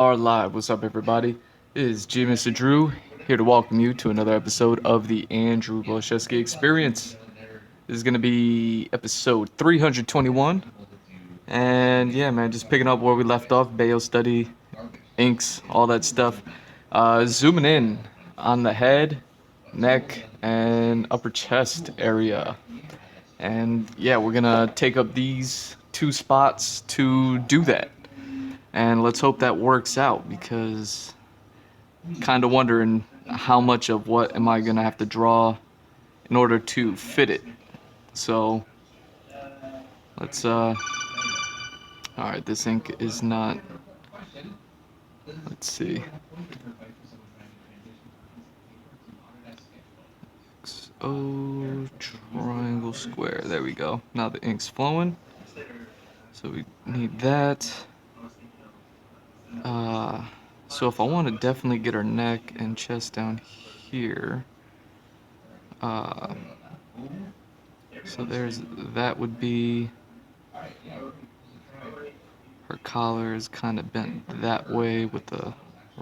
Are live. What's up, everybody? It is G Mr. Drew here to welcome you to another episode of the Andrew Glowczewski Experience. This is going to be episode 321. And yeah, man, just picking up where we left off Bayo study, inks, all that stuff. Zooming in on the head, neck, and upper chest area. And yeah, we're going to take up these two spots to do that. And let's hope that works out because kind of wondering how much of what am I gonna have to draw in order to fit it. So let's all right, this ink is not, let's see, XO triangle square, there we go. Now the ink's flowing, so we need that. uh so if I want to definitely get her neck and chest down here, uh so there's, that would be, her collar is kind of bent that way with the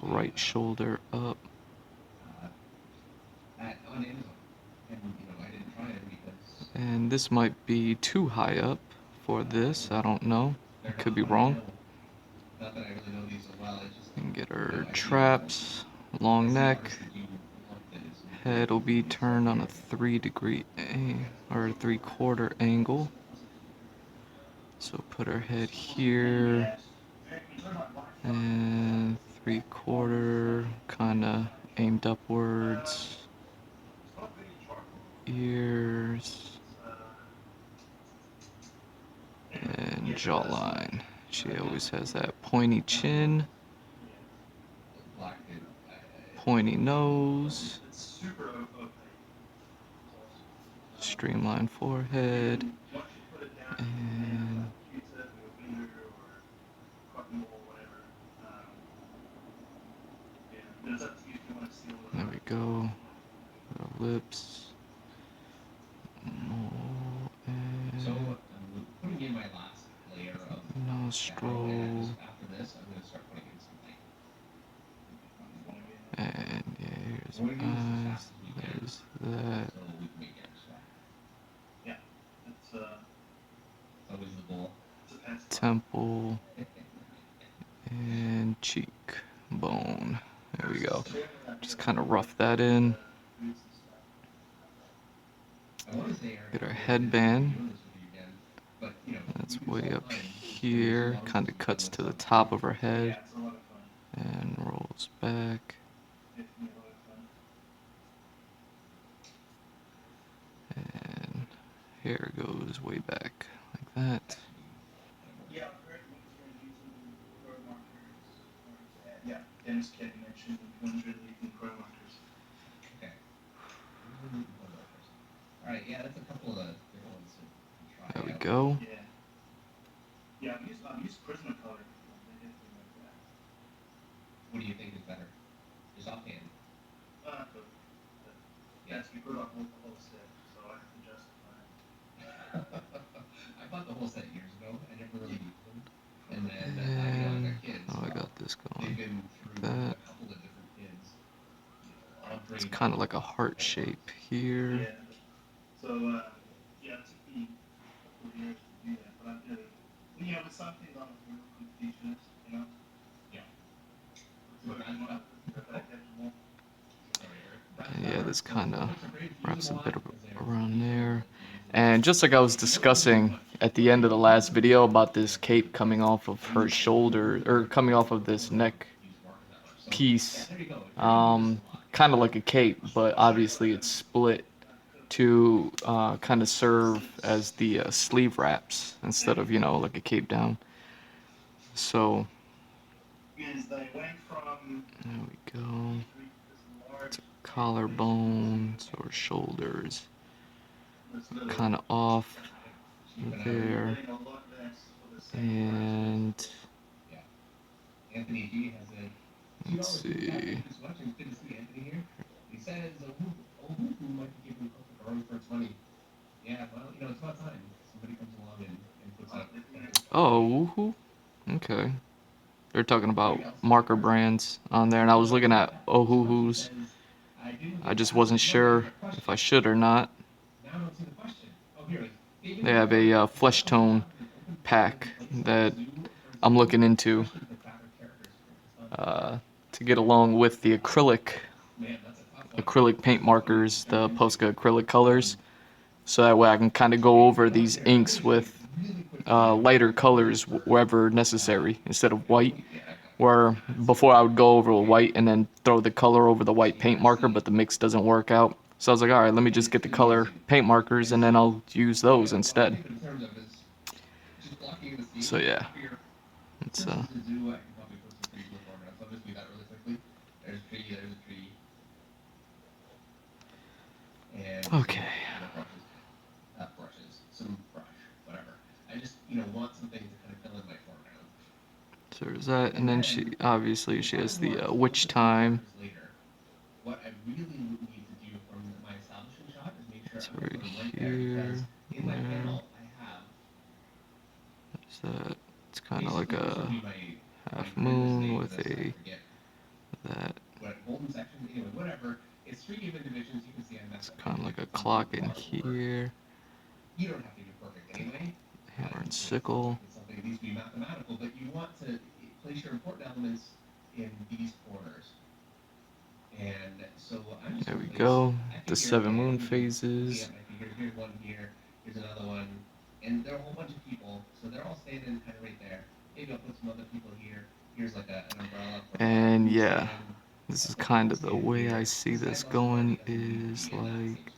right shoulder up. And this might be too high up for this, I don't know. I could be wrong. And get her traps, long neck. Head will be turned on a 3-degree or 3/4 angle. So put her head here and 3/4 kind of aimed upwards. Ears and jawline. She always has that pointy chin, pointy nose, streamlined forehead, and there we go. The lips. Nostril. And yeah, here's eyes. There's that. Temple and cheek bone. There we go. Just kind of rough that in. Get our headband. That's way up here. Kind of cuts to the top of her head and rolls back. And hair goes way back like that. There we go. And oh, I got this going like that. It's kind of like a heart shape here. And yeah, this kind of wraps a bit around there. And just like I was discussing at the end of the last video about this cape coming off of her shoulder, or coming off of this neck piece, kind of like a cape, but obviously it's split to kind of serve as the sleeve wraps instead of, like a cape down. So there we go. It's collarbones or shoulders, kind of off there. And let's see. Oh, woohoo. Okay. they're talking about marker brands on there, and I was looking at Ohuhu's. I just wasn't sure if I should or not. They have a flesh tone pack that I'm looking into to get along with the acrylic paint markers, the Posca acrylic colors, so that way I can kind of go over these inks with lighter colors wherever necessary instead of white. Where before I would go over with white and then throw the color over the white paint marker, but the mix doesn't work out. So I was like, all right, let me just get the color paint markers and then I'll use those instead. So yeah, it's okay. So there's that, and then she has the witch time. It's right here. There. There's that. It's kind of like a half moon with that. It's kind of like a clock in here. Hammer and sickle. There we go. The 7 moon phases. And yeah, this is kind of the way I see this going is like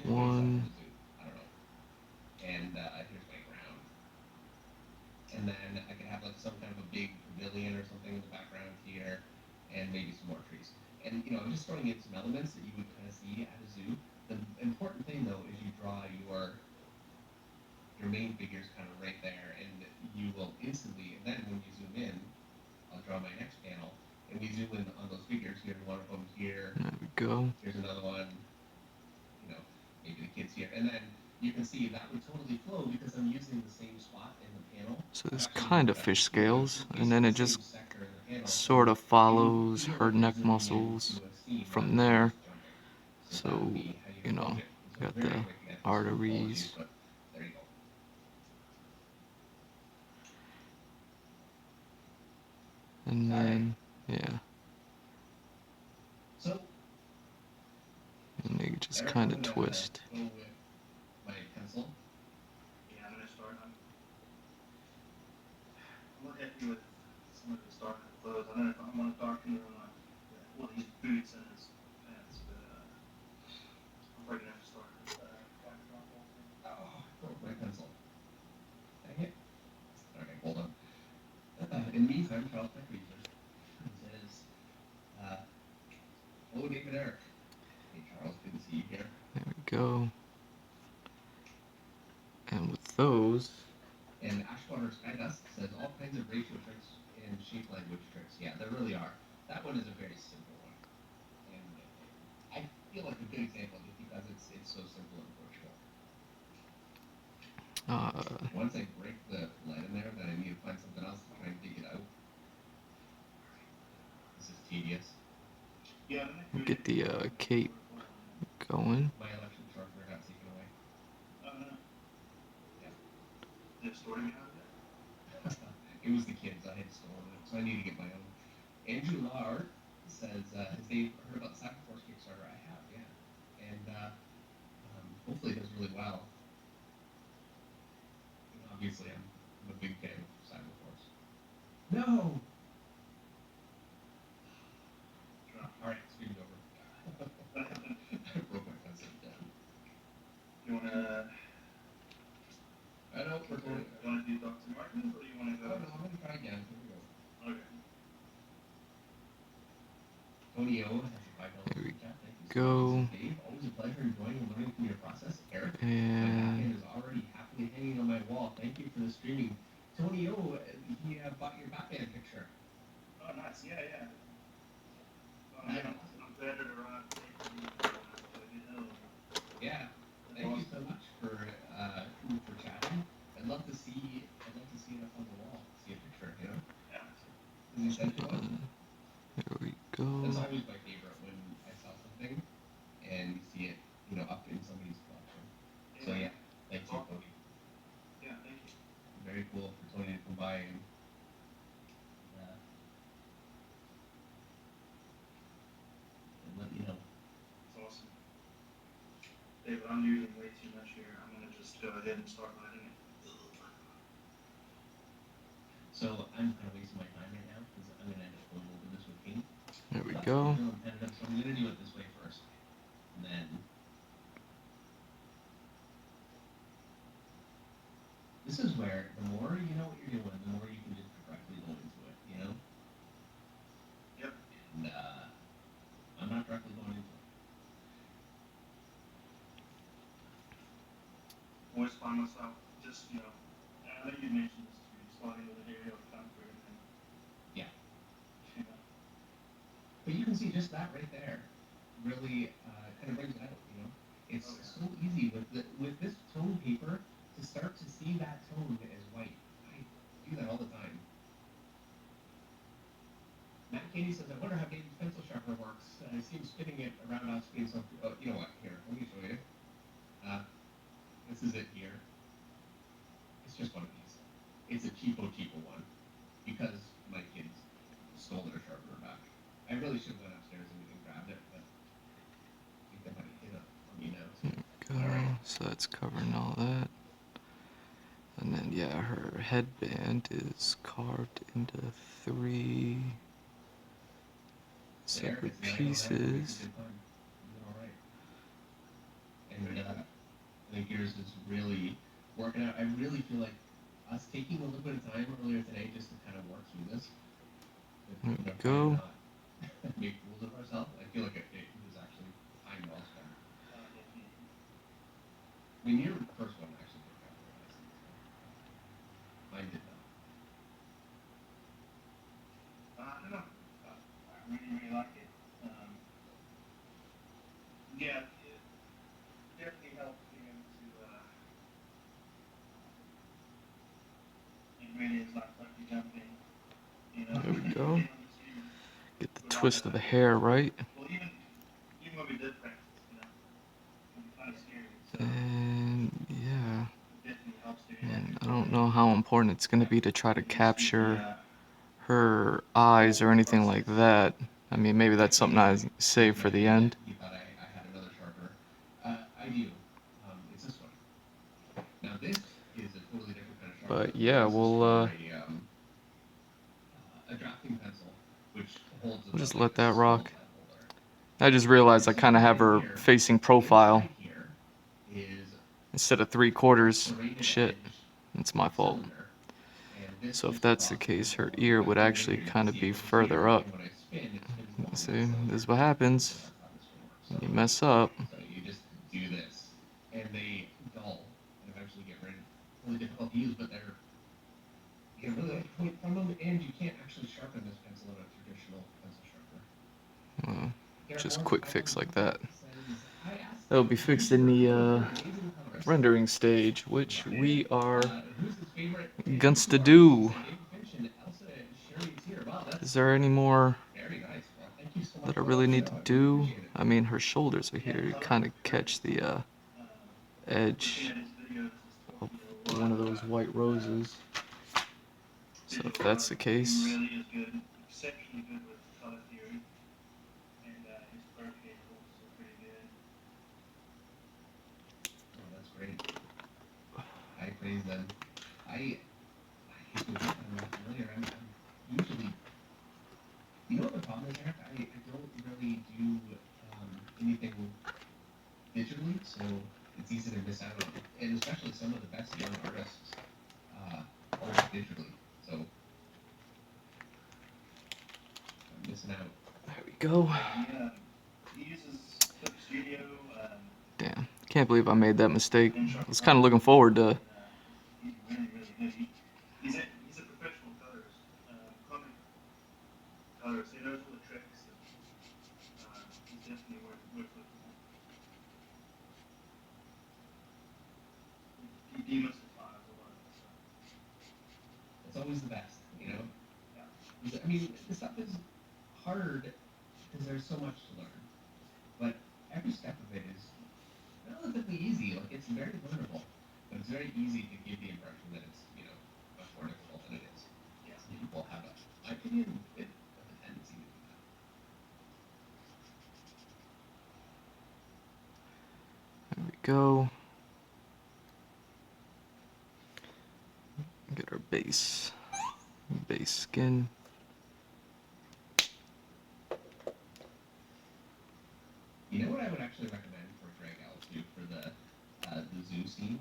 one, there we go. So this kind of fish scales, and then it just sort of follows her neck muscles from there. So, you know, got the arteries. And then, yeah. And they just kind of twist. There we go. And with those, get the cape going. There we go. And There we go. David, I'm using way too much here. I'm gonna just go ahead and start lighting it. There we go. Yep. Always find myself just, I know you mentioned this to me, sliding with an aerial comfort and you know, Go. So that's covering all that. And then, yeah, her headband is carved into 3 separate pieces. There we go. I don't know. I really, really like it. Yeah, it definitely helps being able to, it really is like bungee jumping, There we go. being able to Get the put on twist of the hair right. well, even when we did practice, it can be kind of scary, so And yeah. it definitely helps doing that. And I don't know how important it's going to be to try to capture her eyes or anything like that. I mean, maybe that's something I save for the end. But yeah, we'll just let that rock. I just realized I kind of have her facing profile instead of 3/4. Shit, it's my fault. So if that's the case, her ear would actually kind of be further up. See, this is what happens when you mess up. Just a quick fix like that. That'll be fixed in the rendering stage, which we are guns to do. Is there any more that I really need to do? I mean, her shoulders are here to kind of catch the edge of one of those white roses. So if that's the case, He really is good, exceptionally good with color theory, and his procreate is also pretty good. there we go. He uses Clip Studio. Damn, can't believe I made that mistake. I was kind of looking forward to. He's really, really good. He's a professional colorist, comic colorist. He knows all the tricks, and he's definitely worth looking at. He demystifies a lot of the always the best, you know? Yeah. I mean, the stuff is hard because there's so much to learn, but every step of it is relatively easy. Like, it's very learnable, but it's very easy to give the impression that it's, you know, much more difficult than it is. Yeah. Some people have, in my opinion, a bit of a tendency to do that. There we go. Get our base skin. You know what I would actually recommend for Greg L too for the zoo scene?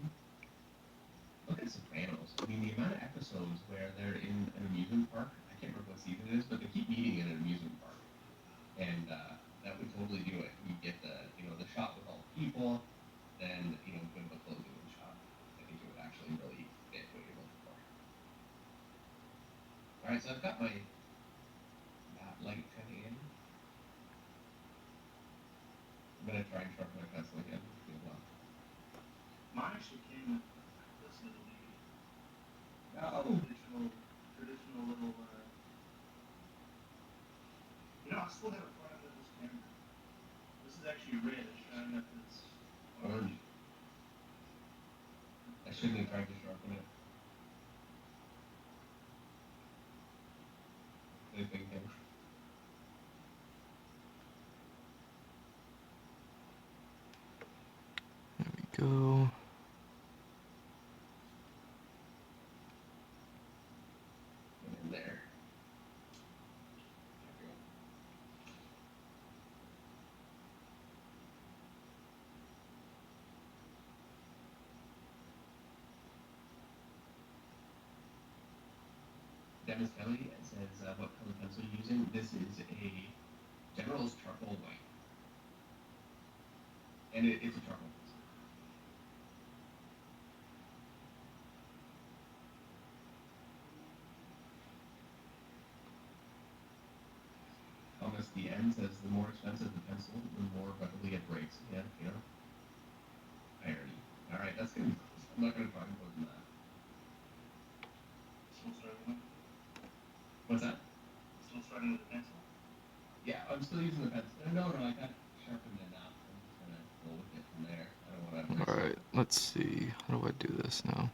Look at Sopranos. I mean, the amount of episodes where they're in an amusement park. I can't remember what season it is, but they keep meeting in an amusement park, and that would totally do it. You get the shot with all the people, then a bit of a closing in shot. I think it would actually really fit what you're looking for. All right, so I've got my light kind of in. I'm gonna try and sharpen my pencil again. Mine actually came with this little No. traditional little. I still have a front of this camera. This is actually red. It's showing up as Orange. I shouldn't have tried to sharpen it. What do you think, Tim? There we go. And in there. Dennis Kelly says, what color pencil are you using? This is a General's charcoal white. And it's a charcoal pencil. Thomas DN says, the more expensive the pencil, the more readily it breaks. Yeah, irony. All right, that's good. I'm not going to try and more than that. Still starting with. What's that? Still starting with the pencil. Yeah, I'm still using the pencil. No, I got sharpened enough. I'm just going to go with it from there. I don't want to. All right, let's see. How do I do this now?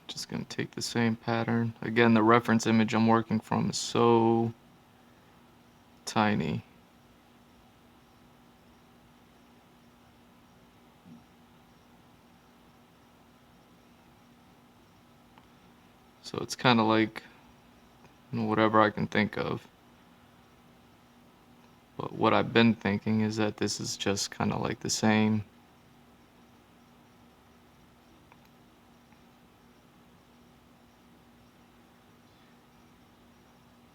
Just gonna take the same pattern. Again, the reference image I'm working from is so tiny. So it's kind of like whatever I can think of. But what I've been thinking is that this is just kind of like the same.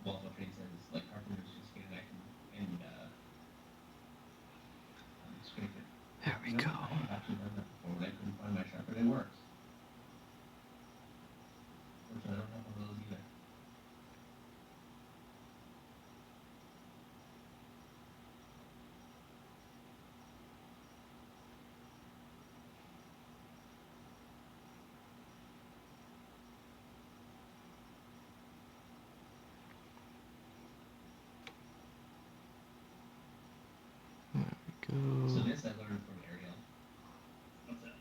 Walter Free says, like carpenters just get a knife and scrape it. There we go. I've actually done that before when I couldn't find my sharpener. It works. Unfortunately, I don't have one of those either. There we So go. this I learned from Ariel. What's that?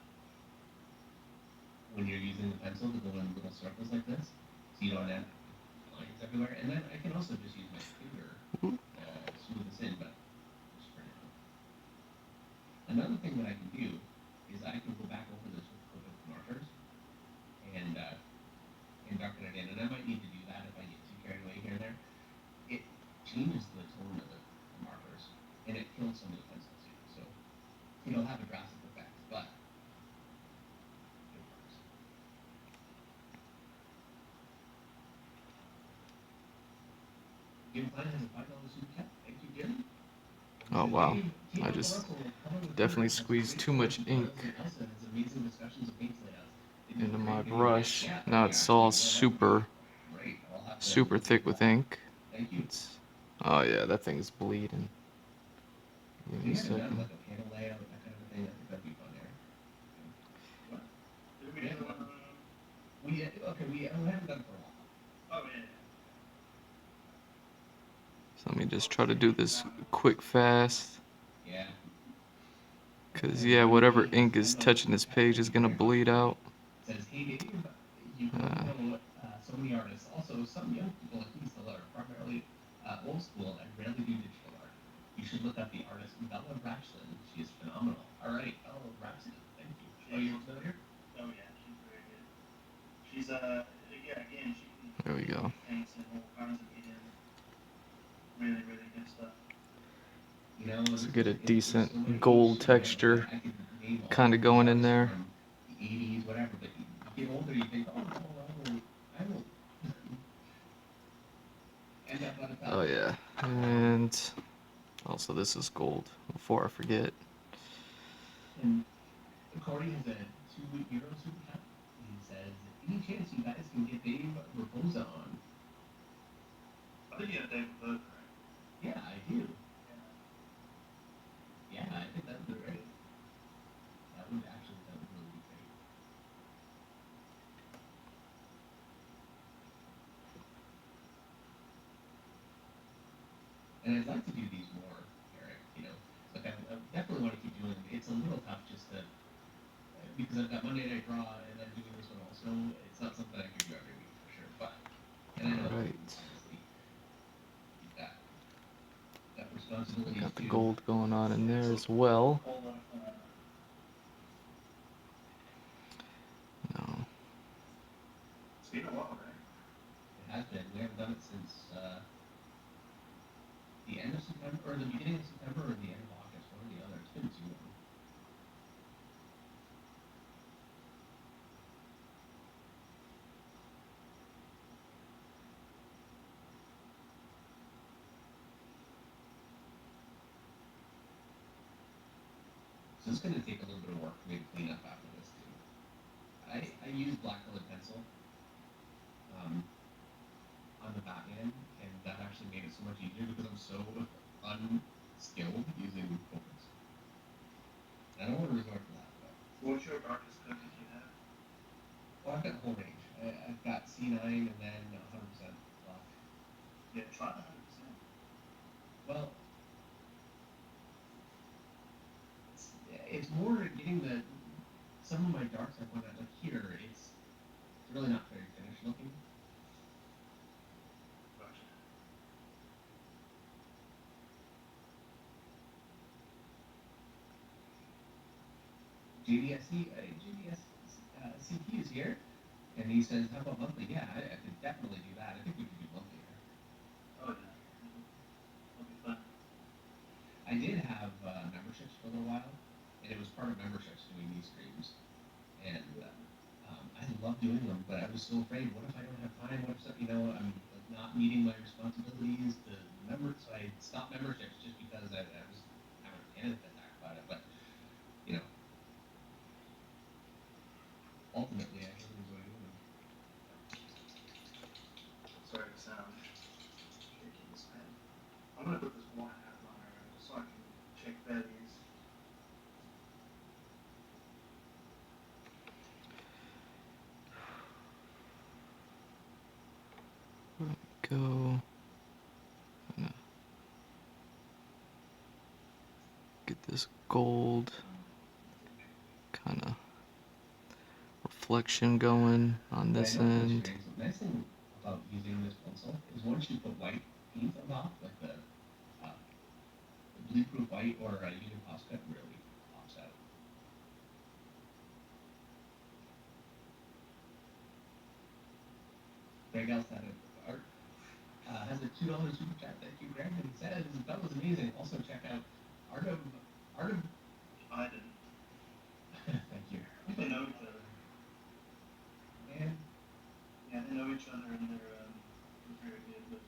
When you're using the pencil to go in little circles like this, so you don't have lines everywhere. And then I can also just use my finger to smooth this in, but just for now. Another thing that I can do is I can go back over this with markers and darken it in. And I might need to do that if I get too carried away here and there. It changes the tone of the markers, and it kills some of the pencils too. So it'll have a drastic effect, but it works. Jim Klein has a $5 super chat. Thank you, Jim. Oh wow. I just definitely squeezed too much ink into my brush. Now it's all super thick with ink. Oh yeah, that thing's bleeding. Give If me we a haven't done second. like a panel layout, that kind of a thing, I think that'd be fun, Eric. What? Did we Yeah. do, We haven't done it for a while. oh, yeah. So let me just try to do this quick, fast. Yeah. Cause yeah, whatever ink is touching this page is gonna bleed out. Says, hey Dave, you know so many artists. Also, some young people like me still are primarily old school and rarely do digital art. You should look up the artist Bella Ratchlin. She is phenomenal. All right, Bella Ratchlin, thank you. Oh, you're familiar? Oh, yeah, she's very good. She's, yeah, again, she can There we go. paints in all kinds of medium. Really, really good stuff. You know, So get a there's so decent many gold shit, texture I could name all kind the of going in artists there. from the 80s, whatever, but you get older, you think, oh, no, I will end up on a Oh yeah, and also this is gold. Before I forget. And Corey has a €2 super chat. He says, any chance you guys can get Dave Raposa on? I think you have David Book, right? Yeah, I do. Yeah. Yeah, I think that would be great. That would really be great. And I'd like to do these more, Eric. You know, like I definitely want to keep doing them. It's a little tough just to because I've got Monday Night Raw and I'm doing this one also. It's not something I can do every week for sure. But and I know Alright. obviously you've got responsibilities Got the too. gold going on in there as well. Whole lot of No. It's been a while, right? It has been. We haven't done it since the end of September or the beginning of September or the end of August, one or the other. It's been too long. So it's going to take a little bit of work for me to clean up after this too. I use black colored pencil on the back end, and that actually made it so much easier because I'm so unskilled using focus. I don't want to resort to that, but What's your darkest coat that you have? well, I've got a whole range. I've got C9 and then 100% black. Yeah, try the 100%. Well, it's more getting some of my darks I want to like here. It's really not very finished looking. Gotcha. CT is here, and he says, "How about monthly?" Yeah, I could definitely do that. I think we could do monthly here. Oh, yeah. That'll be fun. I did have memberships for a little while, and it was part of memberships doing these streams, and I love doing them, but I was so afraid. What if I don't have time? What if I'm like, not meeting my responsibilities to member? So I stopped memberships just because I was having a panic attack about it. But you know, ultimately, I really enjoy doing them. Sorry to sound shaky this pen. I'm gonna put this one outliner in just so I can check values. Go. Gonna get this gold kind of reflection going on this end. The nice thing about using this pencil is once you put white paint on top, like the bleed-proof white or using Posca really pops out. Greg else had art has a $2 super chat. Thank you, Greg. And he says that was amazing. Also check out Art of. I didn't. Thank you. They know each other. Man, Yeah, they know each other and they're very good with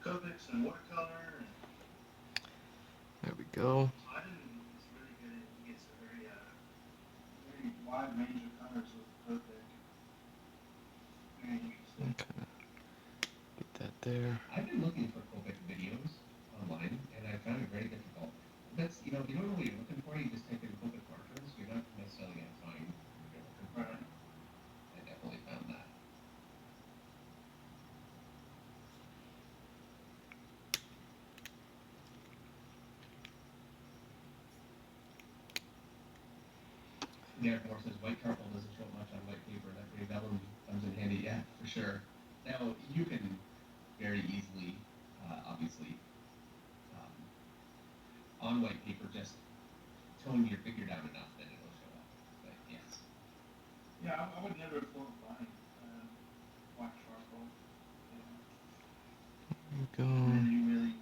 Copics and watercolor. And There we go. Iden is really good at he gets a very wide range of colors with Copic. Very interesting. Okay. Get that there. I've been looking for Copic videos online, and I found it very difficult. Now, if you don't know what you're looking for, you just type in focus markers. You're not necessarily going to find what you're looking for. Right. I definitely found that. Derek Moore says white charcoal doesn't show up much on white paper. That gray vellum comes in handy. Yeah, for sure. Now you can very easily, obviously, um, on white paper, just tone your figure down enough that it'll show up. But yes, Yeah, I would never have thought of buying white charcoal. There we go. You really,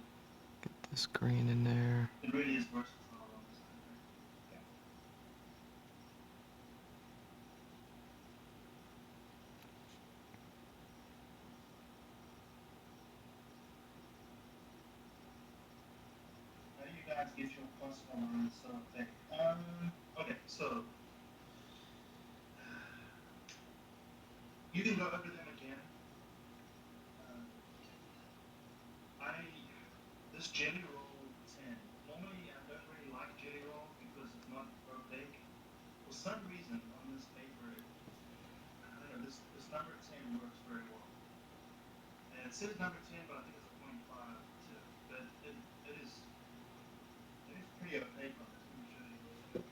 Get this green in there. it really is versatile on this thing. yeah. How do you guys get your customer on this sort of thing? Okay, so you can go over them again. Um, this jelly roll 10. Normally, I don't really like jelly roll because it's not opaque. For some reason, on this paper, I don't know, this number 10 works very well. And it says number 10, but I think it's a 0.5 too. But it is pretty opaque on this. Let me show you a little bit.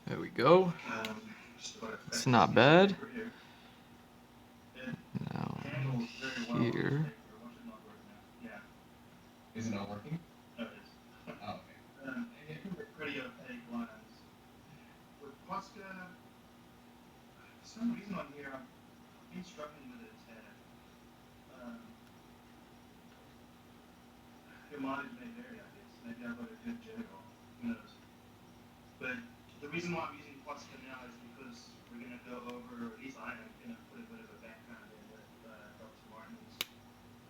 There we go. Just about It's not bad. paper here. It Now handles very well on this here. paper. Watch it not work now. Yeah, Is it not working? no, it is. Oh, okay. Pretty opaque lines. With Posca, for some reason on here, I've been struggling with it a tad. Your mileage may vary, I guess. Maybe I've got a good general. Who knows? But the reason why I'm using Posca now is because we're going to go over, or at least I am going to put a bit of a background in with Dr. Martin's.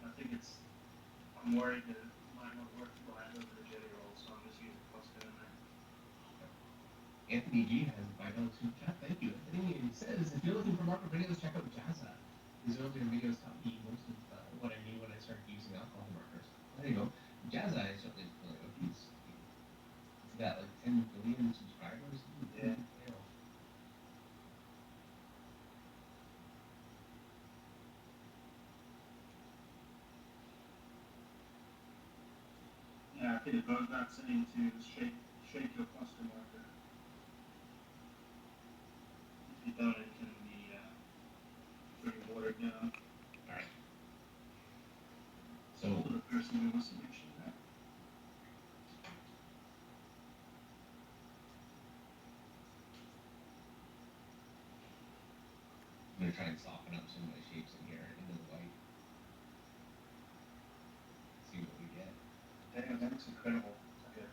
I think I'm worried that it might not work right over the jelly roll, so I'm just using Posca in there. Anthony G has a $5 super chat. Thank you, Anthony. And he says, if you're looking for market videos, check out Jazza. His earlier videos taught me most of what I knew when I started using alcohol markers. There you go. Jazza, I certainly familiar with. He's got like 10 billion subscribers. Yeah. You know. Yeah, I think it goes without saying to shake your Posca marker. If you don't, it can be pretty watered down. All right. So For the person who wants to mention that. I'm gonna try and soften up some of my shapes in here into the white. See what we get. Damn, that looks incredible. Okay.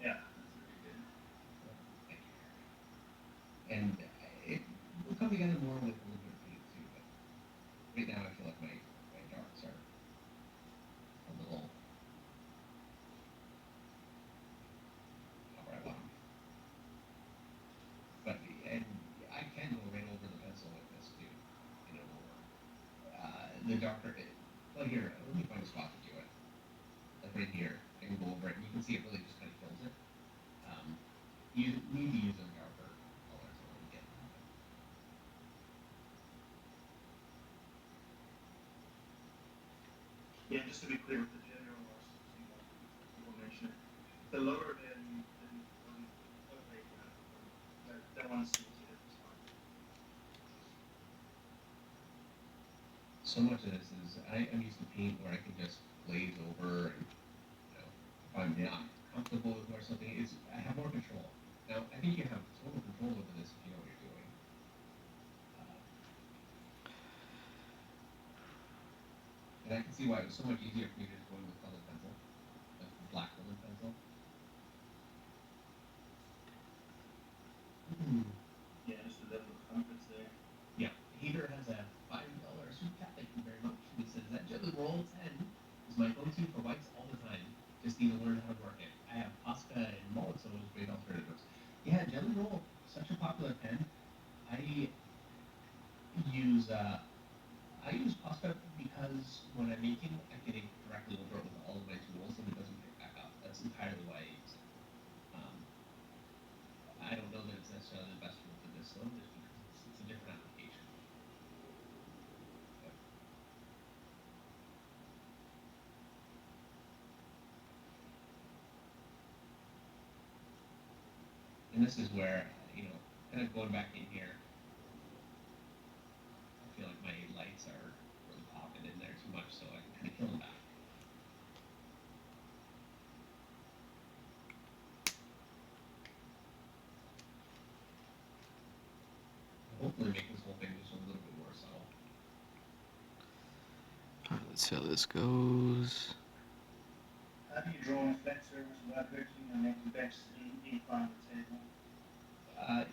Yeah, that's really good. Thank you. And it will come together more with a little bit of paint too, but right now I feel like my darks are a little not where I want them. But and I can go right over the pencil with this too, you know, the darker well here, let me find a spot to do it. Like right here, I can go over it and you can see it really just kind of fills it. You need to use a darker color to really get that. Yeah, just to be clear with the general loss, people mention it. The lower value than opaque that one seems to hit this one. So much of this is I'm used to paint where I can just glaze over and you know if I'm not comfortable with or something, I have more control. Now I think you have total control over this if you know what you're doing. And I can see why it was so much easier for me to just go in with colored pencil, like black colored pencil. Yeah, just a level of comfort there. Yeah, Heater has a $5 super chat. Thank you very much. He says that jelly roll 10 is my go-to for whites all the time. Just need to learn how to work it. I have Posca and Molotov as great alternatives. Yeah, jelly roll, such a popular pen. I use Posca because when I'm making, I can ink directly over it with all of my tools and it doesn't pick back up. That's entirely why I use it. And this is where, kind of going back in here, I feel like my lights are really popping in there too much, so I can kind of kill them back. Hopefully make this whole thing just a little bit more subtle. Alright, let's see how this goes. How do you draw on a flat surface without hurting your neck and back in front of the table?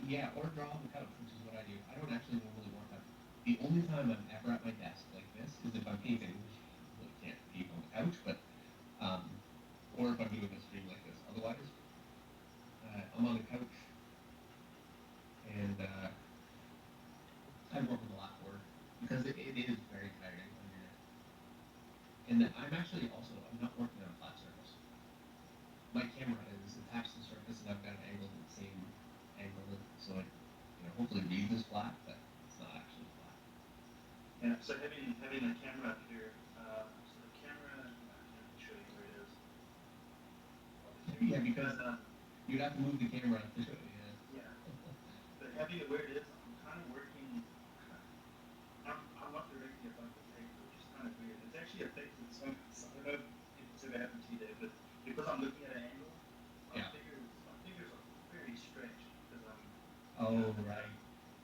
Yeah, or draw on the couch, which is what I do. I don't actually normally work on. The only time I'm ever at my desk like this is if I'm painting. I really can't paint on the couch, but or if I'm doing a stream like this. Otherwise, I'm on the couch and I work with a lot more because it is very tiring on your neck. And I'm actually also I'm not working on a flat surface. My camera is attached to the surface, and I've got an angle the same angle, so it hopefully reads as flat, but it's not actually flat. Yeah, so having the camera up here, so the camera, let me show you where it is. Yeah, because you'd have to move the camera to show you. Yeah. But having it where it is, I'm kind of working, I'm not directly above the paper, which is kind of weird. It's actually affected some, I don't know if it's ever happened to you, Dave, but because I'm looking at an angle, my fingers are very stretched because I'm, Oh, right.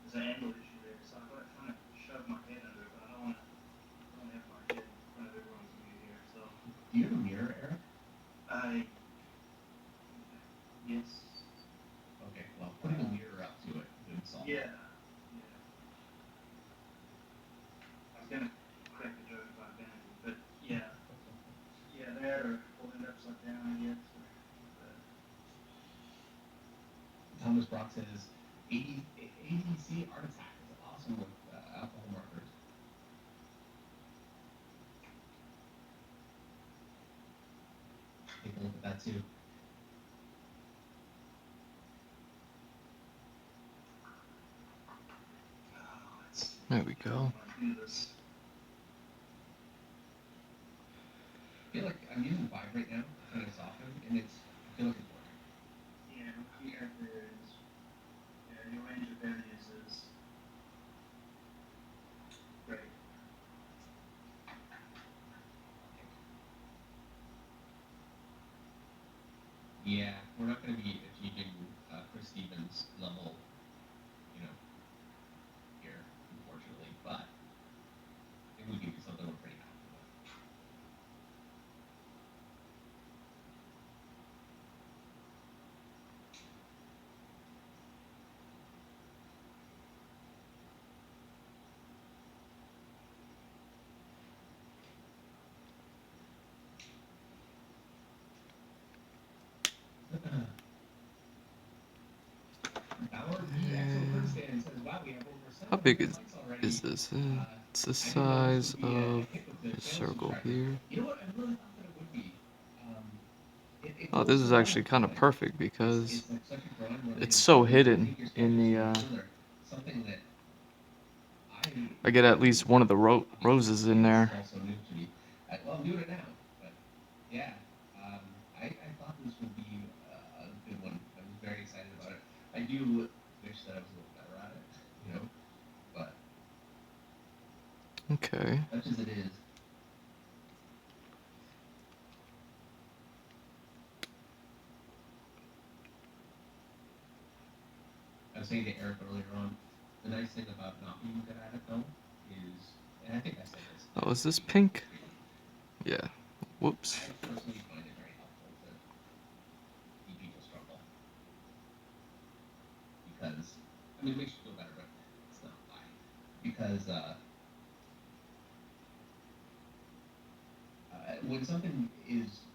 there's an angle issue there, so I've got to kind of shove my head under it, but I don't want to have my head in front of everyone's view here, so. Do you have a mirror, Eric? Yes. Okay, well, putting a mirror up to it would solve it. Yeah. I was gonna crack a joke about vanity, but yeah, that or holding it upside down, I guess. Thomas Brock says, ADC Art Attack is awesome with alcohol markers. Take a look at that too. There we go. I feel like I'm using 5 right now, kind of soften, and I feel like it's working. Yeah, here there is. Yeah, your range of values is great. Yeah, we're not going to be achieving Chris Stevens level, here, unfortunately, but it would be something we're pretty happy with. How big is this? It's the size of the circle here. Oh, this is actually kind of perfect because it's so hidden in the. I get at least one of the roses in there. Well, I'm doing it now, but yeah, I thought this would be a good one. I was very excited about it. I do wish that I was a little better at it, but Okay. such as it is. I was saying to Eric earlier on, the nice thing about not being good at it though is, and I think I said this. Oh, is this pink? Yeah. Whoops. I personally find it very helpful to see people struggle because, I mean, it makes you feel better, but it's not why. Because when something is,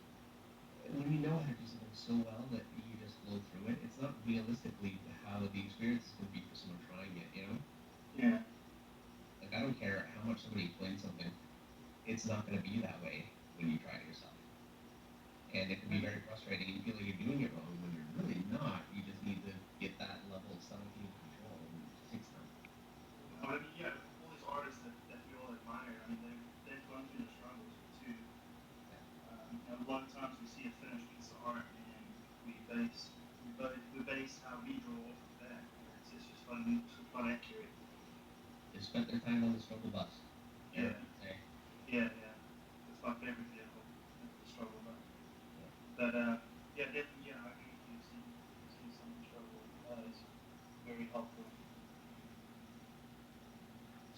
when you know how to do something so well that you just flow through it, it's not realistically how the experience is going to be for someone trying it, Yeah. Like, I don't care how much somebody explains something, it's not going to be that way when you try it yourself. And it can be very frustrating. You feel like you're doing it wrong when you're really not. You just need to get that level of subtlety and control, and it just takes time. I mean, yeah, all these artists that we all admire, I mean, they've gone through the struggles too. A lot of times we see a finished piece of art and we base least how we draw off of that. It's just fun accurate. They spent their time on the struggle bus. Yeah. Say. Yeah. It's my favorite vehicle, the struggle bus. But yeah, definitely. Yeah, I agree with you. Seeing someone struggle is very helpful.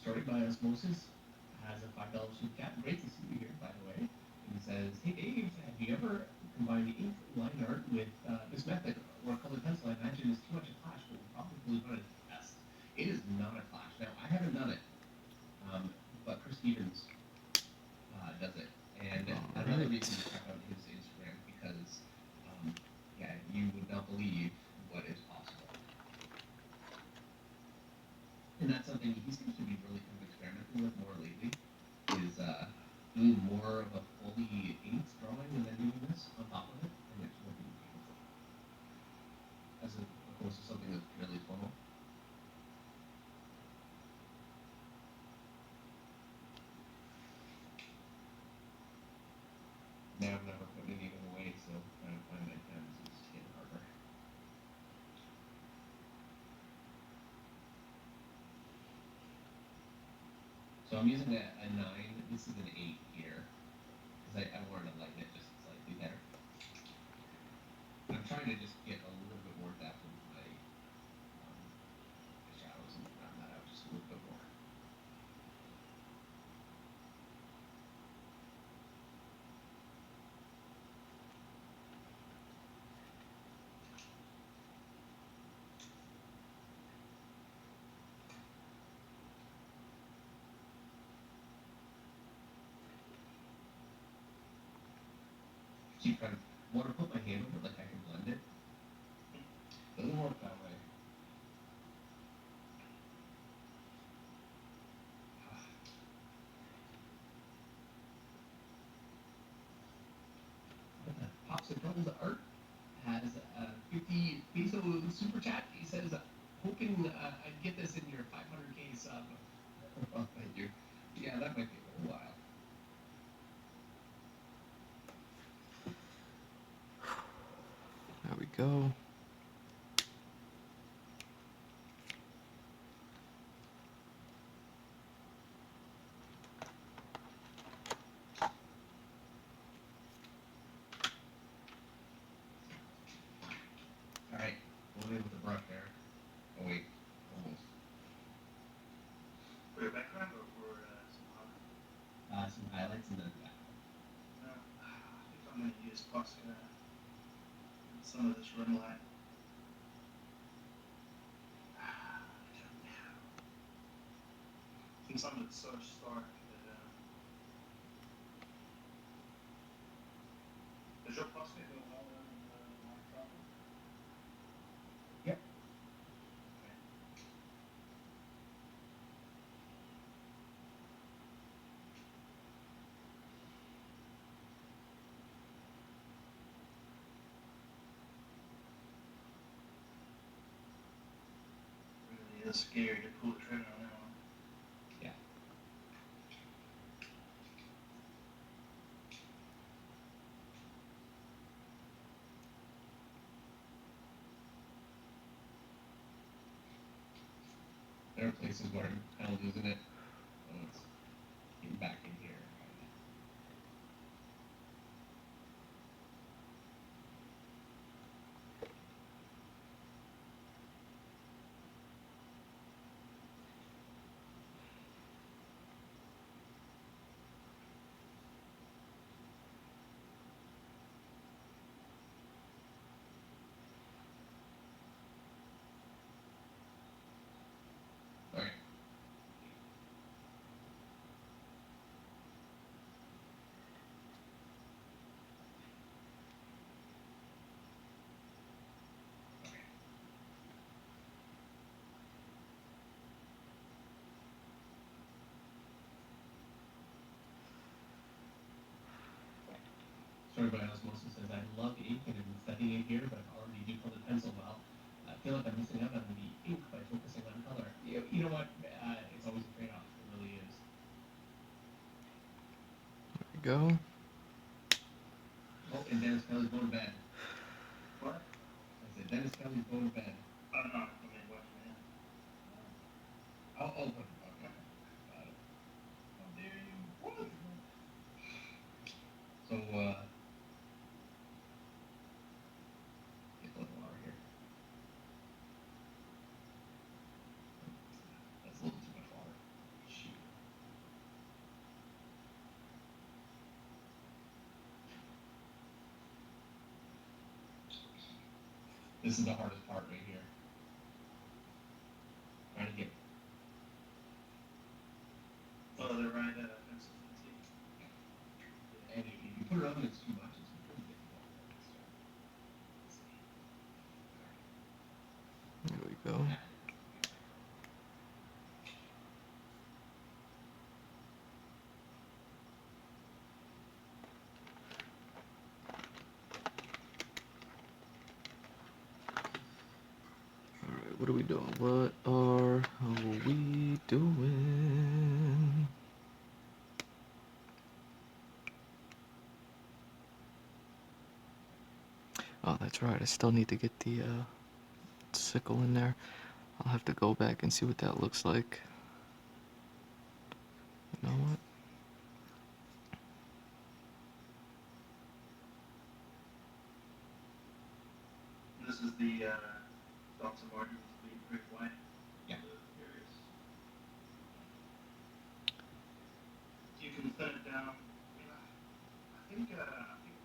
Story by Osmosis has a $5 super chat. Great to see you here, by the way. And he says, "Hey Dave, have you ever combined ink line art with this method or colored pencil? I imagine it's too much a clash, but we'll probably run it test." It is not a clash. Now, I haven't done it, but Chris Stevens does it. And another reason to check out his Instagram because, yeah, you would not believe what is possible. And that's something he seems to be really kind of experimenting with more lately, is doing more of a fully inked drawing and then doing this on top of it, and it's working beautifully. As opposed to something that's purely tonal. Now I've never put any of them away, so trying to find my pens is getting harder. So I'm using a 9. This is an 8 here. Because I wanted to lighten it just slightly better. I'm trying to just get a little bit more depth into my shadows and round that out just a little bit more. Keep trying to want to put my hand over it like I can blend it. Doesn't work that way. Popsicles Art has a 50 peso super chat. He says, "Hoping I'd get this in your 500K sub." Oh, thank you. Yeah, that might be a little while. There we go. All right, going in with the brush there. Oh wait, almost. For your background or for some highlight? Some highlights and then back. No, I think I'm going to use Posca some of this rim light. I think some of it's so stark that does your Posca go all in the light problem? Yep. Really is scary to pull the trigger on that one. Yeah. There are places where I'm kind of losing it. So it's getting back in here. All right. Story by Osmosis says, "I love ink and I'm studying it here, but I already do colored pencil well. I feel like I'm missing out on the ink by focusing on color." You know what? It's always a trade-off. It really is. There we go. Oh, and Dennis Kelly's going to bed. What? I said Dennis Kelly's going to bed. I don't know. I mean, what, man? Oh, okay. Got it. How dare you? What? So, get a little water here. That's a little too much water. Shoot. This is the hardest part right here. Trying to get. Oh, they're right at offensive fatigue. And if you put it on, it's too much. It's really difficult. There we go. Alright, what are we doing? What are we doing? Oh, that's right. I still need to get the sickle in there. I'll have to go back and see what that looks like. You know what? This is the Dr. Martin's Brick White. Yeah. Areas. You can thin it down. I think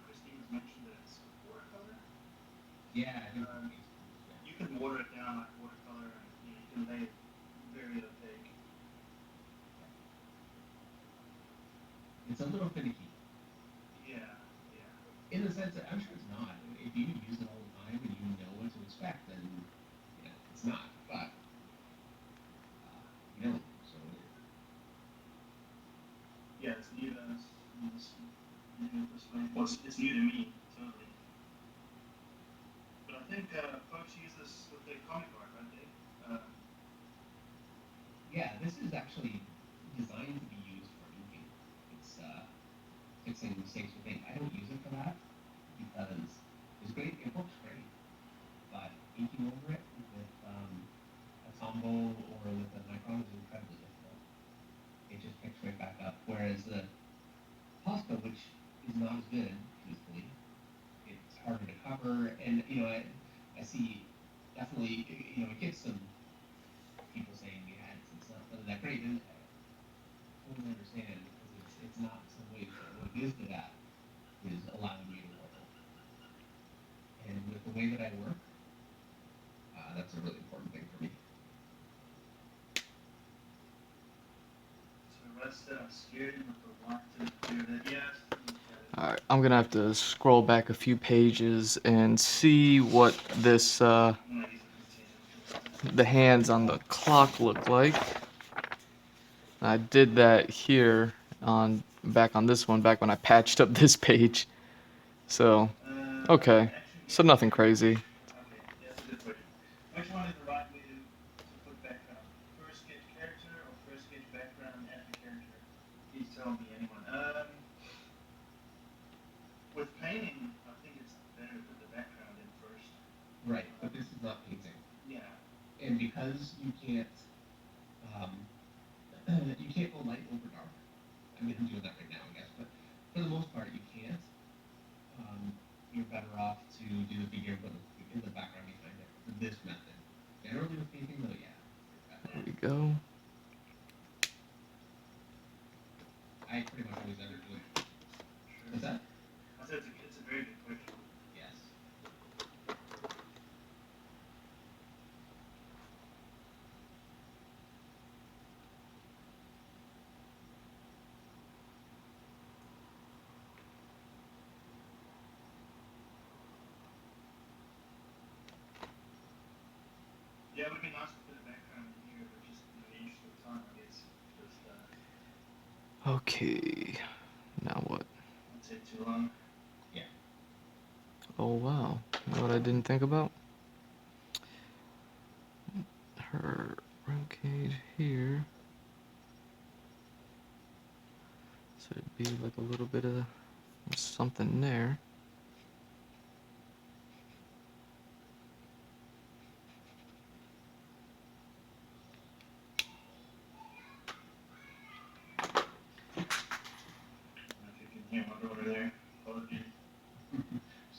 Christine has mentioned that it's watercolor. Yeah, I think You can water it down like watercolor, and you can lay it very opaque. it's a little finicky. Yeah. In the sense that I'm sure it's not. If you use it all the time and you know what to expect, then it's not. But you don't. So Yeah, it's new to us. It's new this way. Well, it's new to me, totally. But I think folks use this with their comic art, right? yeah, this is actually designed to be used for inking. It's fixing mistakes with ink. I don't use it for that because it's great. It works great, but inking over it with a Tombow or with a Micron is incredibly difficult. It just picks right back up. Whereas the Posca, which is not as good, truthfully, it's harder to cover, and I see definitely it gets some people saying yeah it's not really that great, and I totally understand because it's not some way. What it is to that is allowing you to warble, and with the way that I work, that's a really important thing for me. So Russ said I'm scared enough to want to do that. Yes. Alright, I'm gonna have to scroll back a few pages and see what this, the hands on the clock look like. I did that here back on this one, back when I patched up this page. So, okay. So nothing crazy. Okay, that's a good question. Which one is the right way to put background? First sketch character or first sketch background after character? Please tell me, anyone. With painting, I think it's better to put the background in first. Right, but this is not painting, Yeah. and because you can't go light over dark. I mean, I'm doing that right now, I guess, but for the most part, you can't. You're better off to do the figure but in the background behind it. This method. Generally with painting, though, yeah. There we go. I pretty much always end up doing. What's that? I said it's a very good question. Yes. Yeah, it would be nice to put a background in here, but just in the interest of time, I guess. Just, Okay. Now what? won't take too long. Yeah. Oh wow. You know what I didn't think about? Her rib cage here. So it'd be like a little bit of something there.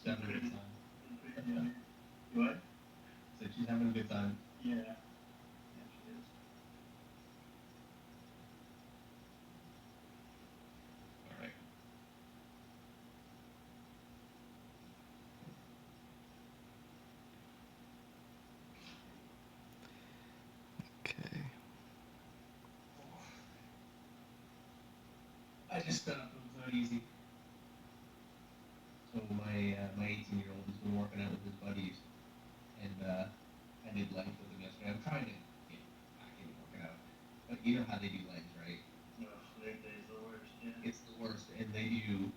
She's having a good time. What? So she's having a good time. Yeah. Yeah, she is. All right. Okay. I just it was not easy. So my 18-year-old has been working out with his buddies, and I did legs with him yesterday. I'm trying to get back into working out, but you know how they do legs, right? Ugh, leg day is the worst, yeah. It's the worst, and they do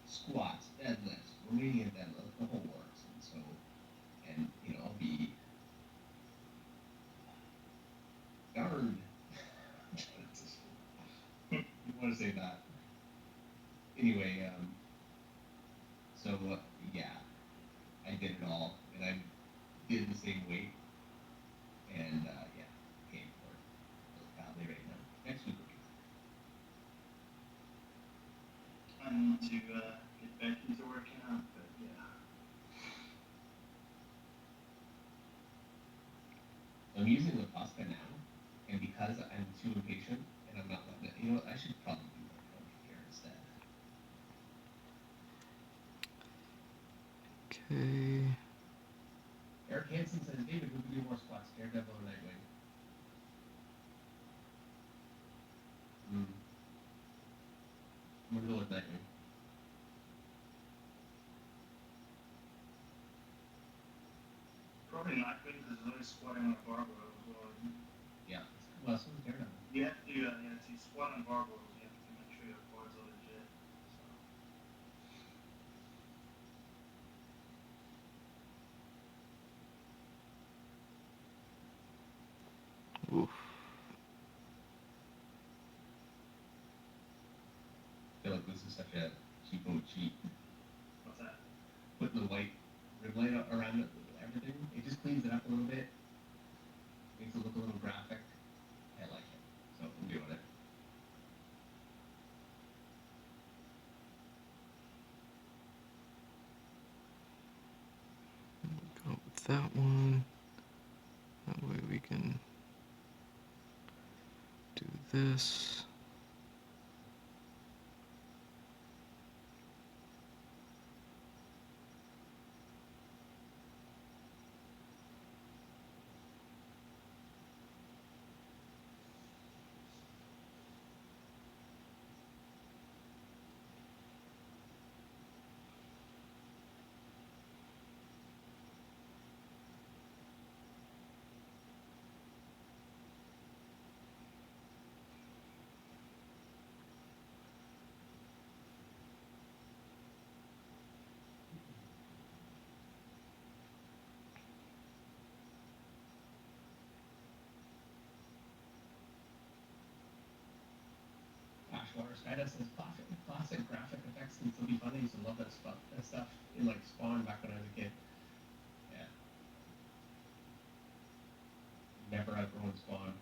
squats, deadlifts, Romanian deadlift, the whole works, and so I'll be darned. You want to say that? Anyway, so yeah, I did it all, and I did the same weight, and yeah, paying for it really badly right now. Next week will be I need to get back into working out, but yeah. I'm using the pasta now, and because I'm too impatient and I'm not letting it, you know what? I should probably do work out here instead. Okay. Eric Hansen says, David, who can do more squats, Daredevil or Nightwing? I'm gonna go with Nightwing. Probably not good because there's always squatting on a barbell as well. Yeah. Well, so is Daredevil. You have to do that, yeah. To squat on barbells, you have to make sure your quads are legit. Oof. I feel like this is such a cheapo cheat. What's that? Putting the white rib light around it, everything, it just cleans it up a little bit. Makes it look a little graphic. I like it. So I'm doing it. Go with that one. That way we can do this. Ashwater Skyda says classic graphic effects can still be funny. Used to love that stuff in like Spawn back when I was a kid. Yeah. Never outgrown Spawn.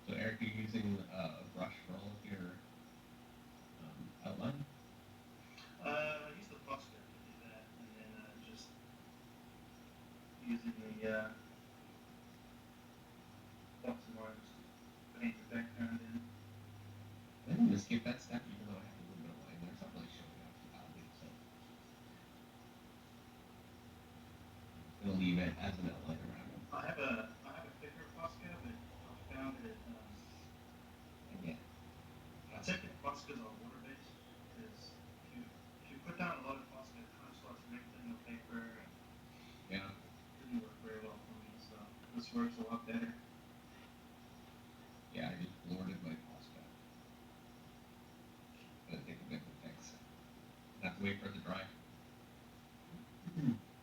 So Eric, you're using a brush for all of your outline? I use the Posca to do that, and then just using the box marks to paint the background in. I'm gonna skip that step even though I have a little bit of line there. It's not really showing up too badly, so I'm gonna leave it as an outline around it. I have a thicker Posca, but I found that Again. I check if Poscas are water based because if you put down a lot of Posca, it kind of starts wrinkling the paper and Yeah. it didn't work very well for me. So this works a lot better. Yeah, I just blurted my pasta. But I think a bit of a fix. I have to wait for it to dry.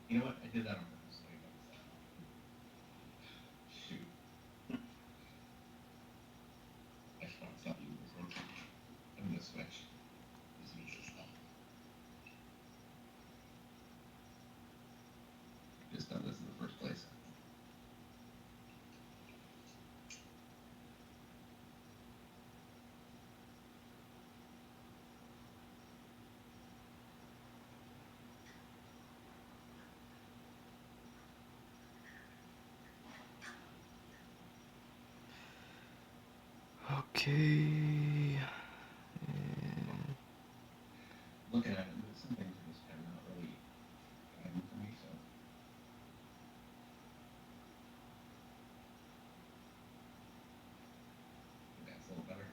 You know what? I did that on purpose. So I noticed that. Shoot. I should not stop using this one. I'm gonna switch. Just use this stuff. Just done this in the first place. Okay. Looking at it, some things are just kind of not really driving for me, so. I think that's a little better.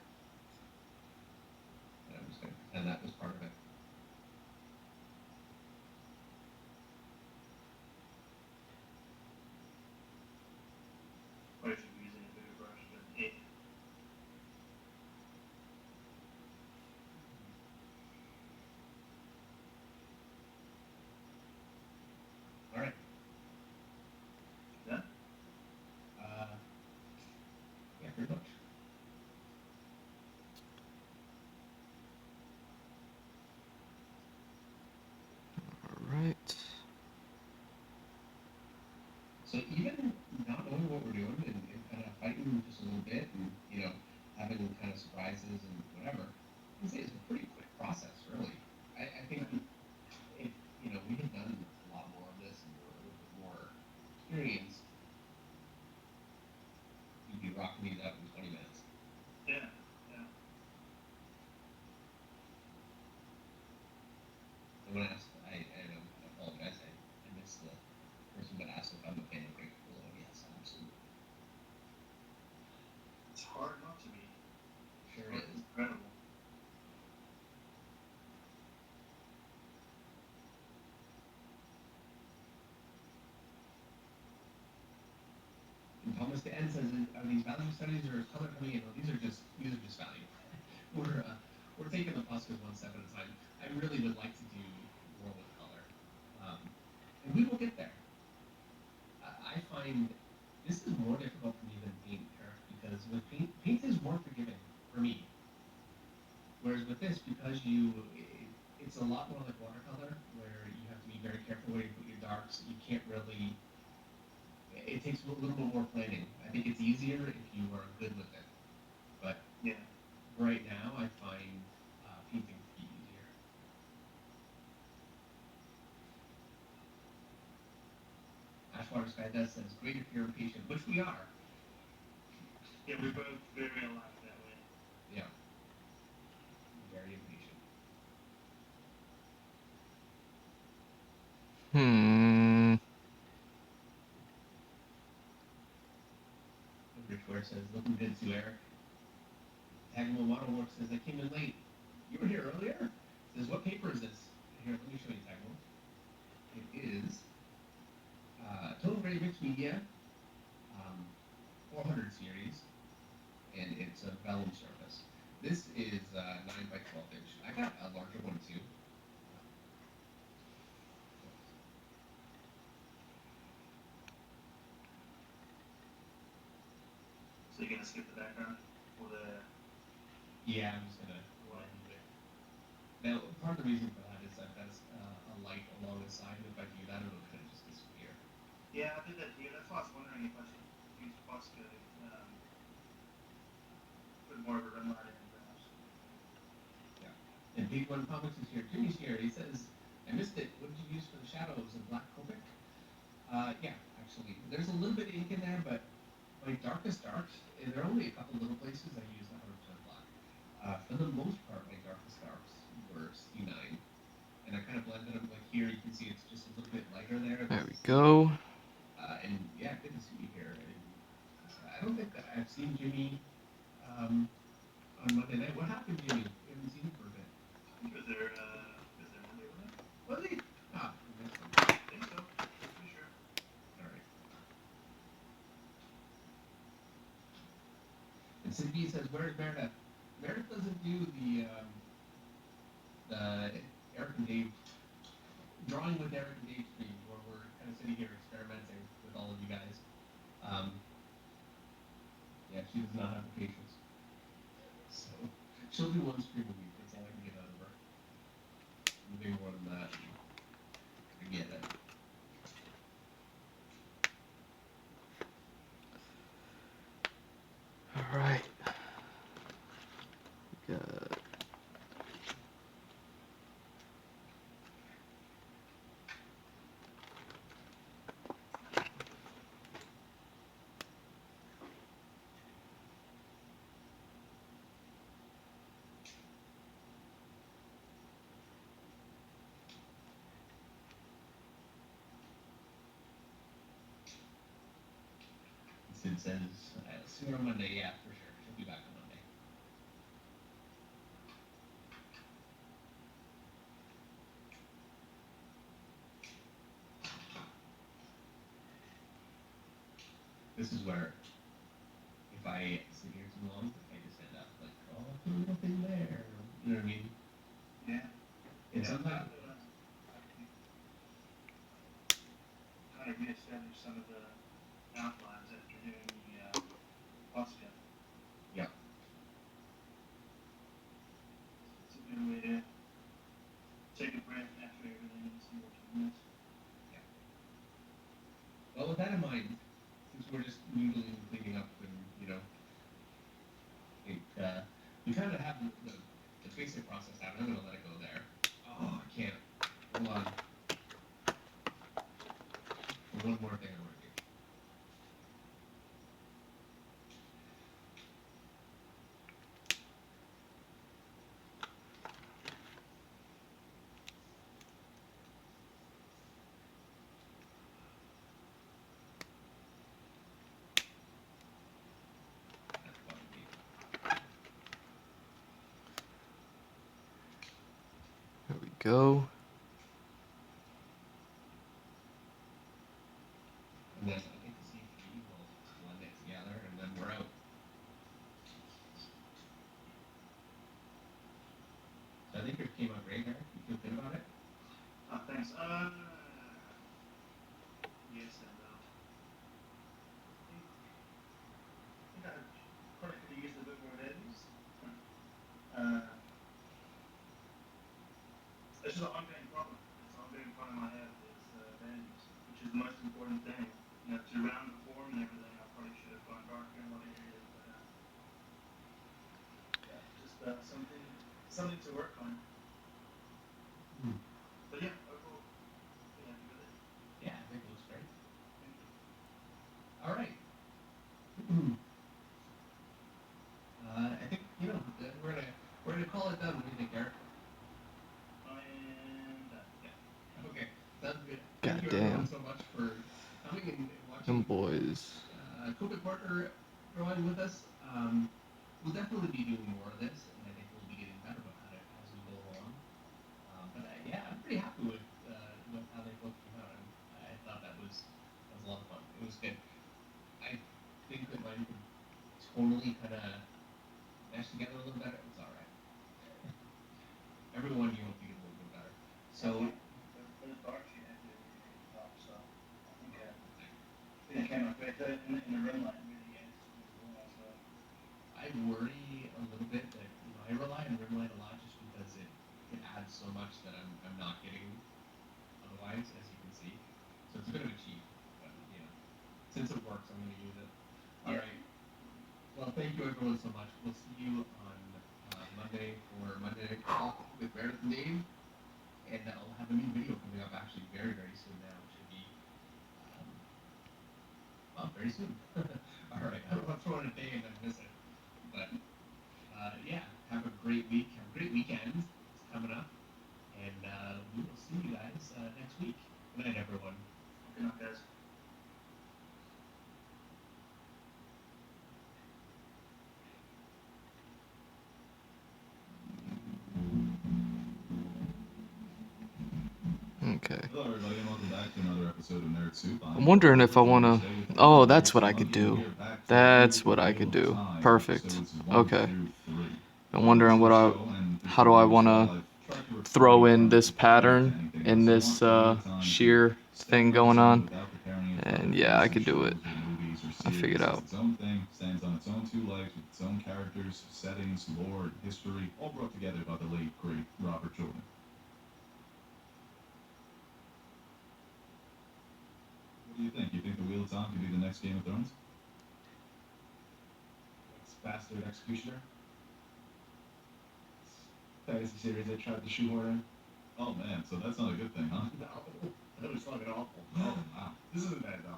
And I'm just going to pretend that was part of it. Or if you're using a bigger brush, but it, All right. yeah. Yeah, pretty much. All right. So even not knowing what we're doing and kind of fighting just a little bit and, having kind of surprises and whatever, I can say it's a pretty quick process, really. I think if, we had done a lot more of this and were a little bit more experienced, you'd be rocking these out in 20 minutes. Yeah. Yeah. Someone asked, I apologize, I missed the person that asked if I'm a fan of Great Cool. Yes, absolutely. It's hard not to be. Sure It's is. incredible. And Thomas the End says, are these value studies or is color coming in? Well, these are just value. We're taking the pluses one step at a time. I really would like to do more with color, and we will get there. I find this is more difficult for me than paint, Eric, because with paint is more forgiving for me. Whereas with this, because it's a lot more like watercolor, where you have to be very careful where you put your darks. You can't really. It takes a little bit more planning. I think it's easier if you are good with it. But Yeah. right now, I find painting to be easier. Ashwater Sky Does says, great if you're impatient, which we are. Yeah, we're both very alike that way. Yeah. Very impatient. Rich Ware says, looking good too, Eric. Tagmo Model Works says, I came in late. You were here earlier? Says, what paper is this? Here, let me show you, Tagmo. It is Total Gray Mixed Media 400 series, and it's a vellum surface. This is 9 by 12 inch. I got a larger one too. So you're gonna skip the background or the Yeah, I'm just gonna go ahead and do it. Now, part of the reason for that is I've got a light along the side, and if I do that, it'll kind of just disappear. Yeah, I did that here. That's why I was wondering if I should use Bosco, put more of a rim light in perhaps. Yeah. And Big One Comics is here. Jimmy's here. He says, I missed it. What did you use for the shadows of Black Copic? Yeah, actually. There's a little bit of ink in there, but my darkest darks, there are only a couple little places I use 100% black. For the most part, my darkest darks were C9. And I kind of blended them. Like here, you can see it's just a little bit lighter there. There we go. And yeah, good to see you here. And I don't think that I've seen Jimmy on Monday night. What happened, Jimmy? We haven't seen him for a bit. Was there Monday, wasn't it? Was he? Ah, I missed him. I think so. Pretty sure. All right. And Cindy says, where's Meredith? Meredith doesn't do the Eric and Dave drawing with Eric and Dave stream where we're kind of sitting here experimenting with all of you guys. Yeah, she does not have the patience. So she'll do one stream a week. That's all I can get out of her. Maybe more than that. Forget it. All right. Got Sid says, see her on Monday. Yeah, for sure. She'll be back on Monday. This is where, if I sit here too long, I just end up like, oh, put a little thing there. You know what I mean? Yeah. And Yeah, sometimes, kind of reestablish some of the outlines after doing the Oscar. yeah. It's a good way to take a breath after everything and see what you miss. Well, with that in mind, since we're just noodling and cleaning up, and we kind of have the basic process down. I'm gonna let it go there. Oh, I can't. Hold on. One more thing I want to do. That's bugging me. There we go. And then I think the C3 will blend it together, and then we're out. So I think yours came out great, Eric. You feel good about it? Oh, thanks. Yes and no. I think I probably could have used a bit more edges. It's just an ongoing problem. It's an ongoing problem I have is values, which is the most important thing. You know, to round the form and everything, I probably should have gone darker in a lot of areas, but yeah, just something to work on. But yeah, overall, pretty happy with it. Yeah, I think it looks great. Thank you. All right. I think we're gonna call it done. What do you think, Eric? I am done. Yeah. Okay. Sounds good. God Thank you damn. everyone so much for coming and Them watching. boys. Copic Parker drawing with us. We'll definitely be doing more of this, and I think we'll be getting better about it as we go along. But yeah, I'm pretty happy with how they both came out. I thought that was a lot of fun. It was good. I think that mine could totally kind of mesh together a little better. It's all right. Everyone you hope to get a little bit better. So For the dark sheet, I did really top, so I think it came out great. In the rim line, really, yeah, so. I worry a little bit that I rely on rimlight a lot just because it adds so much that I'm not getting otherwise, as you can see. So it's a bit of a cheat, but since it works, I'm going to use it. All right. Well, thank you everyone so much. We'll see you on Monday for Monday Night Talk with Meredith and Dave, and I'll have a new video coming up actually very very soon now. It should be very soon. All right. I don't want to throw in a day and then miss it. But yeah, have a great week. Have a great weekend. It's coming up. And we will see you guys next week. Good night, everyone. Good night, guys. Okay. Hello, everybody, and welcome back to another episode of Nerd Soup. I'm wondering if I want to... Oh, that's what I could do. That's what I could do. Perfect. Okay. I'm wondering how do I want to throw in this pattern in this sheer thing going on. And yeah, I could do it. I figured out. Its own thing, stands on its own two legs with its own characters, settings, lore, history, all brought together by the late, great Robert Jordan. What do you think? You think The Wheel of Time could be the next Game of Thrones? It's Bastard Executioner. Fantasy series they tried to shoehorn in. Oh man, so that's not a good thing, huh? No, that was fucking awful. Oh wow. This isn't bad though.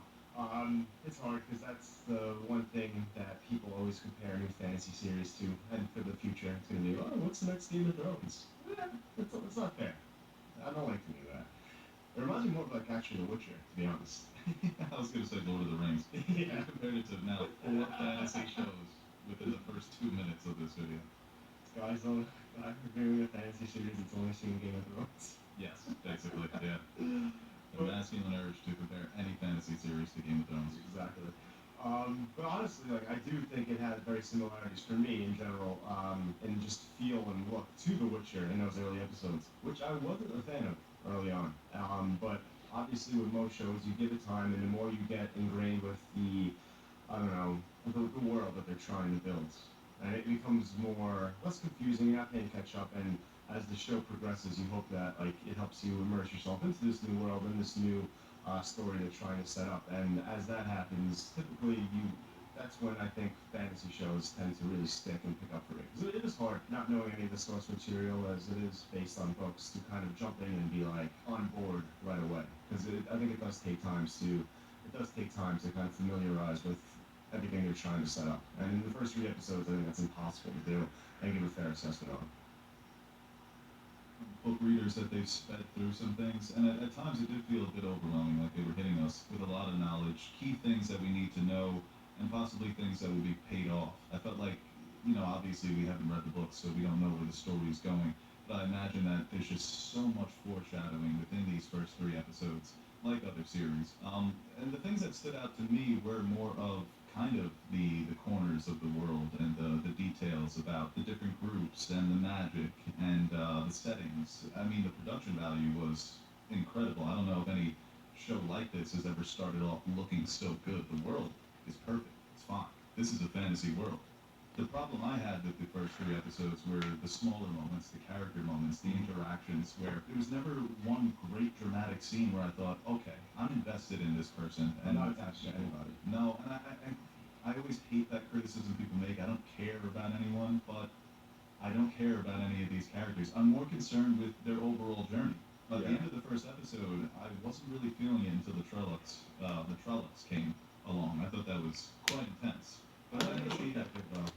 It's hard because that's the one thing that people always compare new fantasy series to, and for the future it's gonna be, oh, what's the next Game of Thrones? It's not fair. I don't like to do that. It reminds reminds me more of like actually The Witcher, to be honest. I was gonna say Lord of the Rings. Yeah. You compared it to now 4 fantasy shows within the first 2 minutes of this video. Guys, I'm reviewing a fantasy series that's only seen Game of Thrones. Yes, basically, yeah. The masculine urge to compare any fantasy series to Game of Thrones. Exactly. But honestly, like I do think it had very similarities for me in general, in just feel and look to The Witcher in those early episodes, which I wasn't a fan of early on. But obviously with most shows, you give it time, and the more you get ingrained with the, I don't know, the world that they're trying to build, and it becomes less confusing. You're not playing catch up, and as the show progresses, you hope that like it helps you immerse yourself into this new world and this new story they're trying to set up. And as that happens, typically that's when I think fantasy shows tend to really stick and pick up for me. Because it is hard, not knowing any of the source material as it is based on books, to kind of jump in and be like on board right away. Because I think it does take time to kind of familiarize with everything they're trying to set up. And in the first 3 episodes, I think that's impossible to do and give a fair assessment on. Book readers that they've sped through some things, and at times it did feel a bit overwhelming, like they were hitting us with a lot of knowledge, key things that we need to know, and possibly things that will be paid off. I felt like, obviously we haven't read the book, so we don't know where the story is going, but I imagine that there's just so much foreshadowing within these first 3 episodes, like other series. And the things that stood out to me were more of kind of the corners of the world and the details about the different groups and the magic and the settings. I mean, the production value was incredible. I don't know if any show like this has ever started off looking so good. The world is perfect. It's fine. This is a fantasy world. The problem I had with the first 3 episodes were the smaller moments, the character moments, the interactions, where there was never one great dramatic scene where I thought, okay, I'm invested in this person. And not attached to anybody. No, and I always hate that criticism people make. I don't care about anyone, but I don't care about any of these characters. I'm more concerned with their overall journey. By the end of the first episode, I wasn't really feeling it until the Trollocs came along. I thought that was quite intense. But I didn't see that though.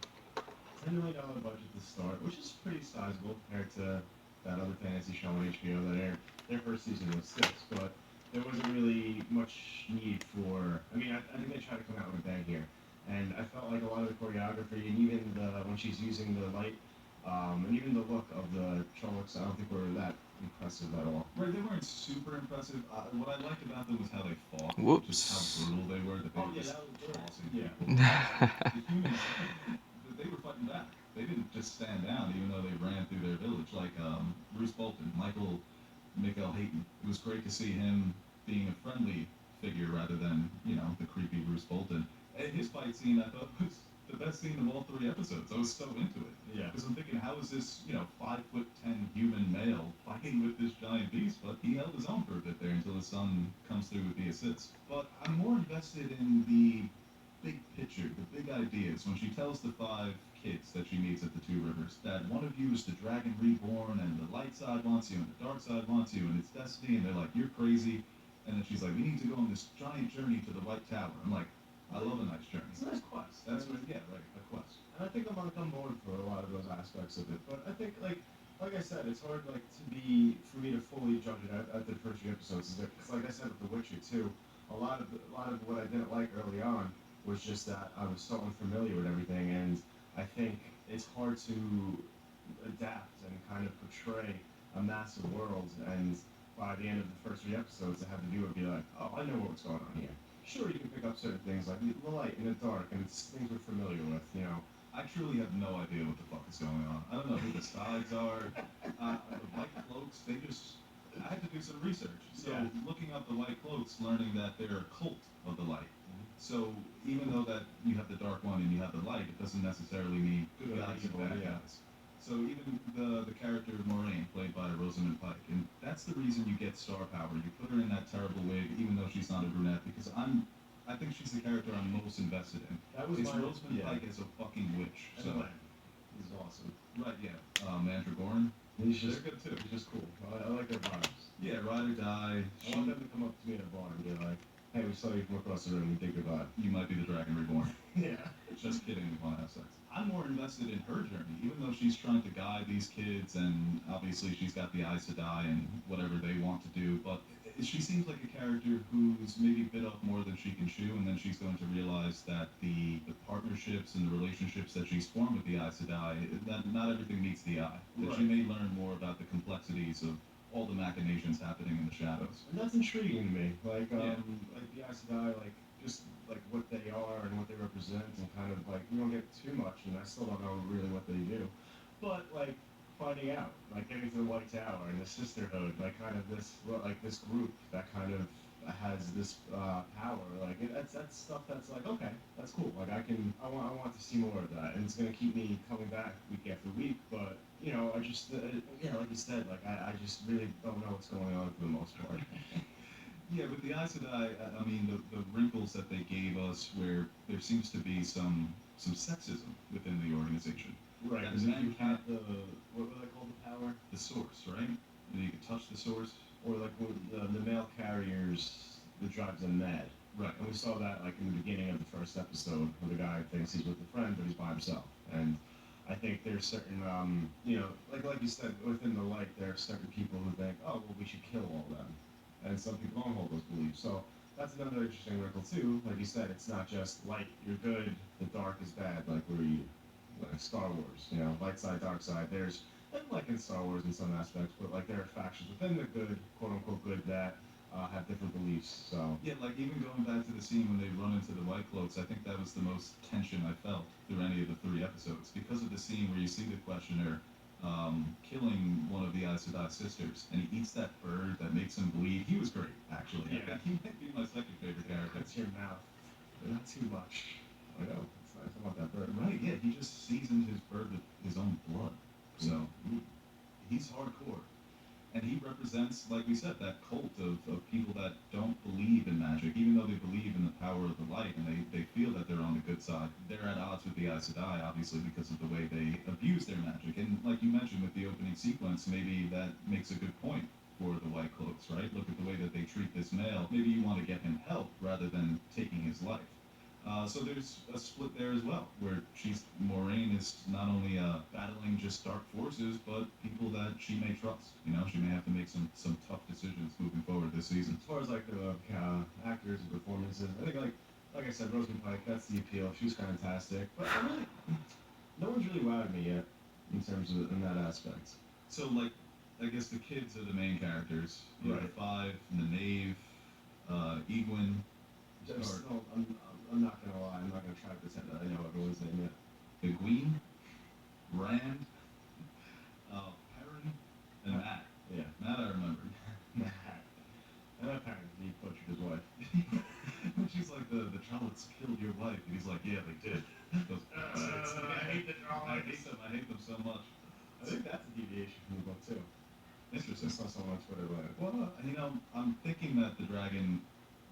$10 million budget to start, which is pretty sizable compared to that other fantasy show on HBO that aired. Their first season was 6, but there wasn't really much need for. I mean, I think they tried to come out with a bang here, and I felt like a lot of the choreography and even when she's using the light, and even the look of the Trollocs, I don't think were that impressive at all. Right, they weren't super impressive. What I liked about them was how they fought. Whoops. Just how brutal they were. That they were just tossing Yeah. people. The humans, they were fighting back. They didn't just stand down, even though they ran through their village. Like Bruce Bolton, Mikael Hayton. It was great to see him being a friendly figure rather than the creepy Bruce Bolton. And his fight scene, I thought, was the best scene of all 3 episodes. I was so into it. Yeah. Because I'm thinking, how is this 5'10" human male fighting with this giant beast? But he held his own for a bit there until his son comes through with the assists. But I'm more invested in the big picture, the big ideas. When she tells the 5 kids that she meets at the 2 rivers that one of you is the dragon reborn, and the light side wants you, and the dark side wants you, and it's destiny, and they're like, you're crazy. And then she's like, we need to go on this giant journey to the White Tower. I'm like, I love a nice journey. It's a nice quest. That's what, yeah, right, a quest. And I think I'm on board for a lot of those aspects of it. But I think, like I said, it's hard for me to fully judge it at the first 3 episodes. Because, like I said with The Witcher too, a lot of what I didn't like early on was just that I was so unfamiliar with everything, and I think it's hard to adapt and kind of portray a massive world. And by the end of the first 3 episodes, to have the viewer be like, oh, I know what's going on here. Sure, you can pick up certain things like the light and the dark, and it's things we're familiar with, I truly have no idea what the fuck is going on. I don't know who the sides are. The white cloaks, I had to do some research. So looking up the white cloaks, learning that they're a cult of the light. So even though that you have the dark one and you have the light, it doesn't necessarily mean good guys and bad guys. So even the character Moraine, played by Rosamund Pike, and that's the reason you get star power. You put her in that terrible wig, even though she's not a brunette, because I think she's the character I'm most invested in. That was Rosamund Pike as a fucking witch. So he's awesome. right, yeah. Mandragoran. They're good too. He's just cool. I like their vibes. Yeah, ride or die. I want them to come up to me in a bar and be like, hey, we saw you from across the room, we dig your vibe. You might be the dragon reborn. Yeah. Just kidding, we want to have sex. I'm more invested in her journey, even though she's trying to guide these kids, and obviously she's got the eyes to die and whatever they want to do, but she seems like a character who's maybe bit off more than she can chew, and then she's going to realize that the partnerships and the relationships that she's formed with the Aes Sedai, that not everything meets the eye. That she Right. may learn more about the complexities of all the machinations happening in the shadows. And that's intriguing to me. Yeah. Like the Aes Sedai, like just like what they are and what they represent, and kind of like we don't get too much, and I still don't know really what they do. But like finding out, like getting to the White Tower and the Sisterhood, like kind of this, like this group that kind of has this power. Like that's stuff that's like okay, that's cool. Like I want to see more of that, and it's gonna keep me coming back week after week. But you know, I just yeah, like you said, like I just really don't know what's going on for the most part. Yeah, with the Aes Sedai, I mean, the wrinkles that they gave us, where there seems to be some sexism within the organization. Right, That because if men you can't, have the what would I call the power, the source, right? And you can touch the source. or like when the male carriers, that drives them mad. Right. And we saw that like in the beginning of the first episode, where the guy thinks he's with a friend, but he's by himself. And I think there's certain, you know, like you said, within the light, there are certain people who think, oh, well, we should kill all of them, and some people don't hold those beliefs. So that's another interesting wrinkle too. Like you said, it's not just light, you're good, the dark is bad. Like like Star Wars, you know, light side, dark side. There's and like in Star Wars in some aspects, but like there are factions within the good, quote unquote good, that have different beliefs. So Yeah, like even going back to the scene when they run into the White Cloaks, I think that was the most tension I felt through any of the 3 episodes, because of the scene where you see the Questioner killing one of the Aes Sedai sisters, and he eats that bird that makes him bleed. He was great, actually. Yeah. He might be my second favorite character. it's your mouth, but not too much. I know. It's nice. I want that bird. Right, yeah, he just seasoned his bird with his own blood. So he's hardcore. And he represents, like we said, that cult of people that don't believe in magic, even though they believe in the power of the light, and they feel that they're on the good side. They're at odds with the Aes Sedai, obviously, because of the way they abuse their magic. And like you mentioned with the opening sequence, maybe that makes a good point for the White Cloaks, right? Look at the way that they treat this male. Maybe you want to get him help rather than taking his life. So there's a split there as well, where Moraine is not only battling just dark forces, but people that she may trust. You know, she may have to make some tough decisions moving forward this season. As far as like the actors and performances, I think like I said, Rosamund Pike, that's the appeal. She's fantastic, but I really, no one's really wowed me yet in terms of in that aspect. So like, I guess the kids are the main characters. You know, Right. the 5 and the Knave, Egwin, Just, no, I'm not gonna lie. I'm not gonna try to pretend that I know everyone's name yet. Egwene, Rand, Perrin, and Matt. Yeah. Matt I remember. And apparently he butchered his wife. When she's like, the Trollocs killed your wife, and he's like, yeah, they did. Those bastards. I hate the Trollocs. I hate them so much. I think that's a deviation from the book too. Interesting. I saw someone on Twitter about it. Well, you know, I'm thinking that the dragon,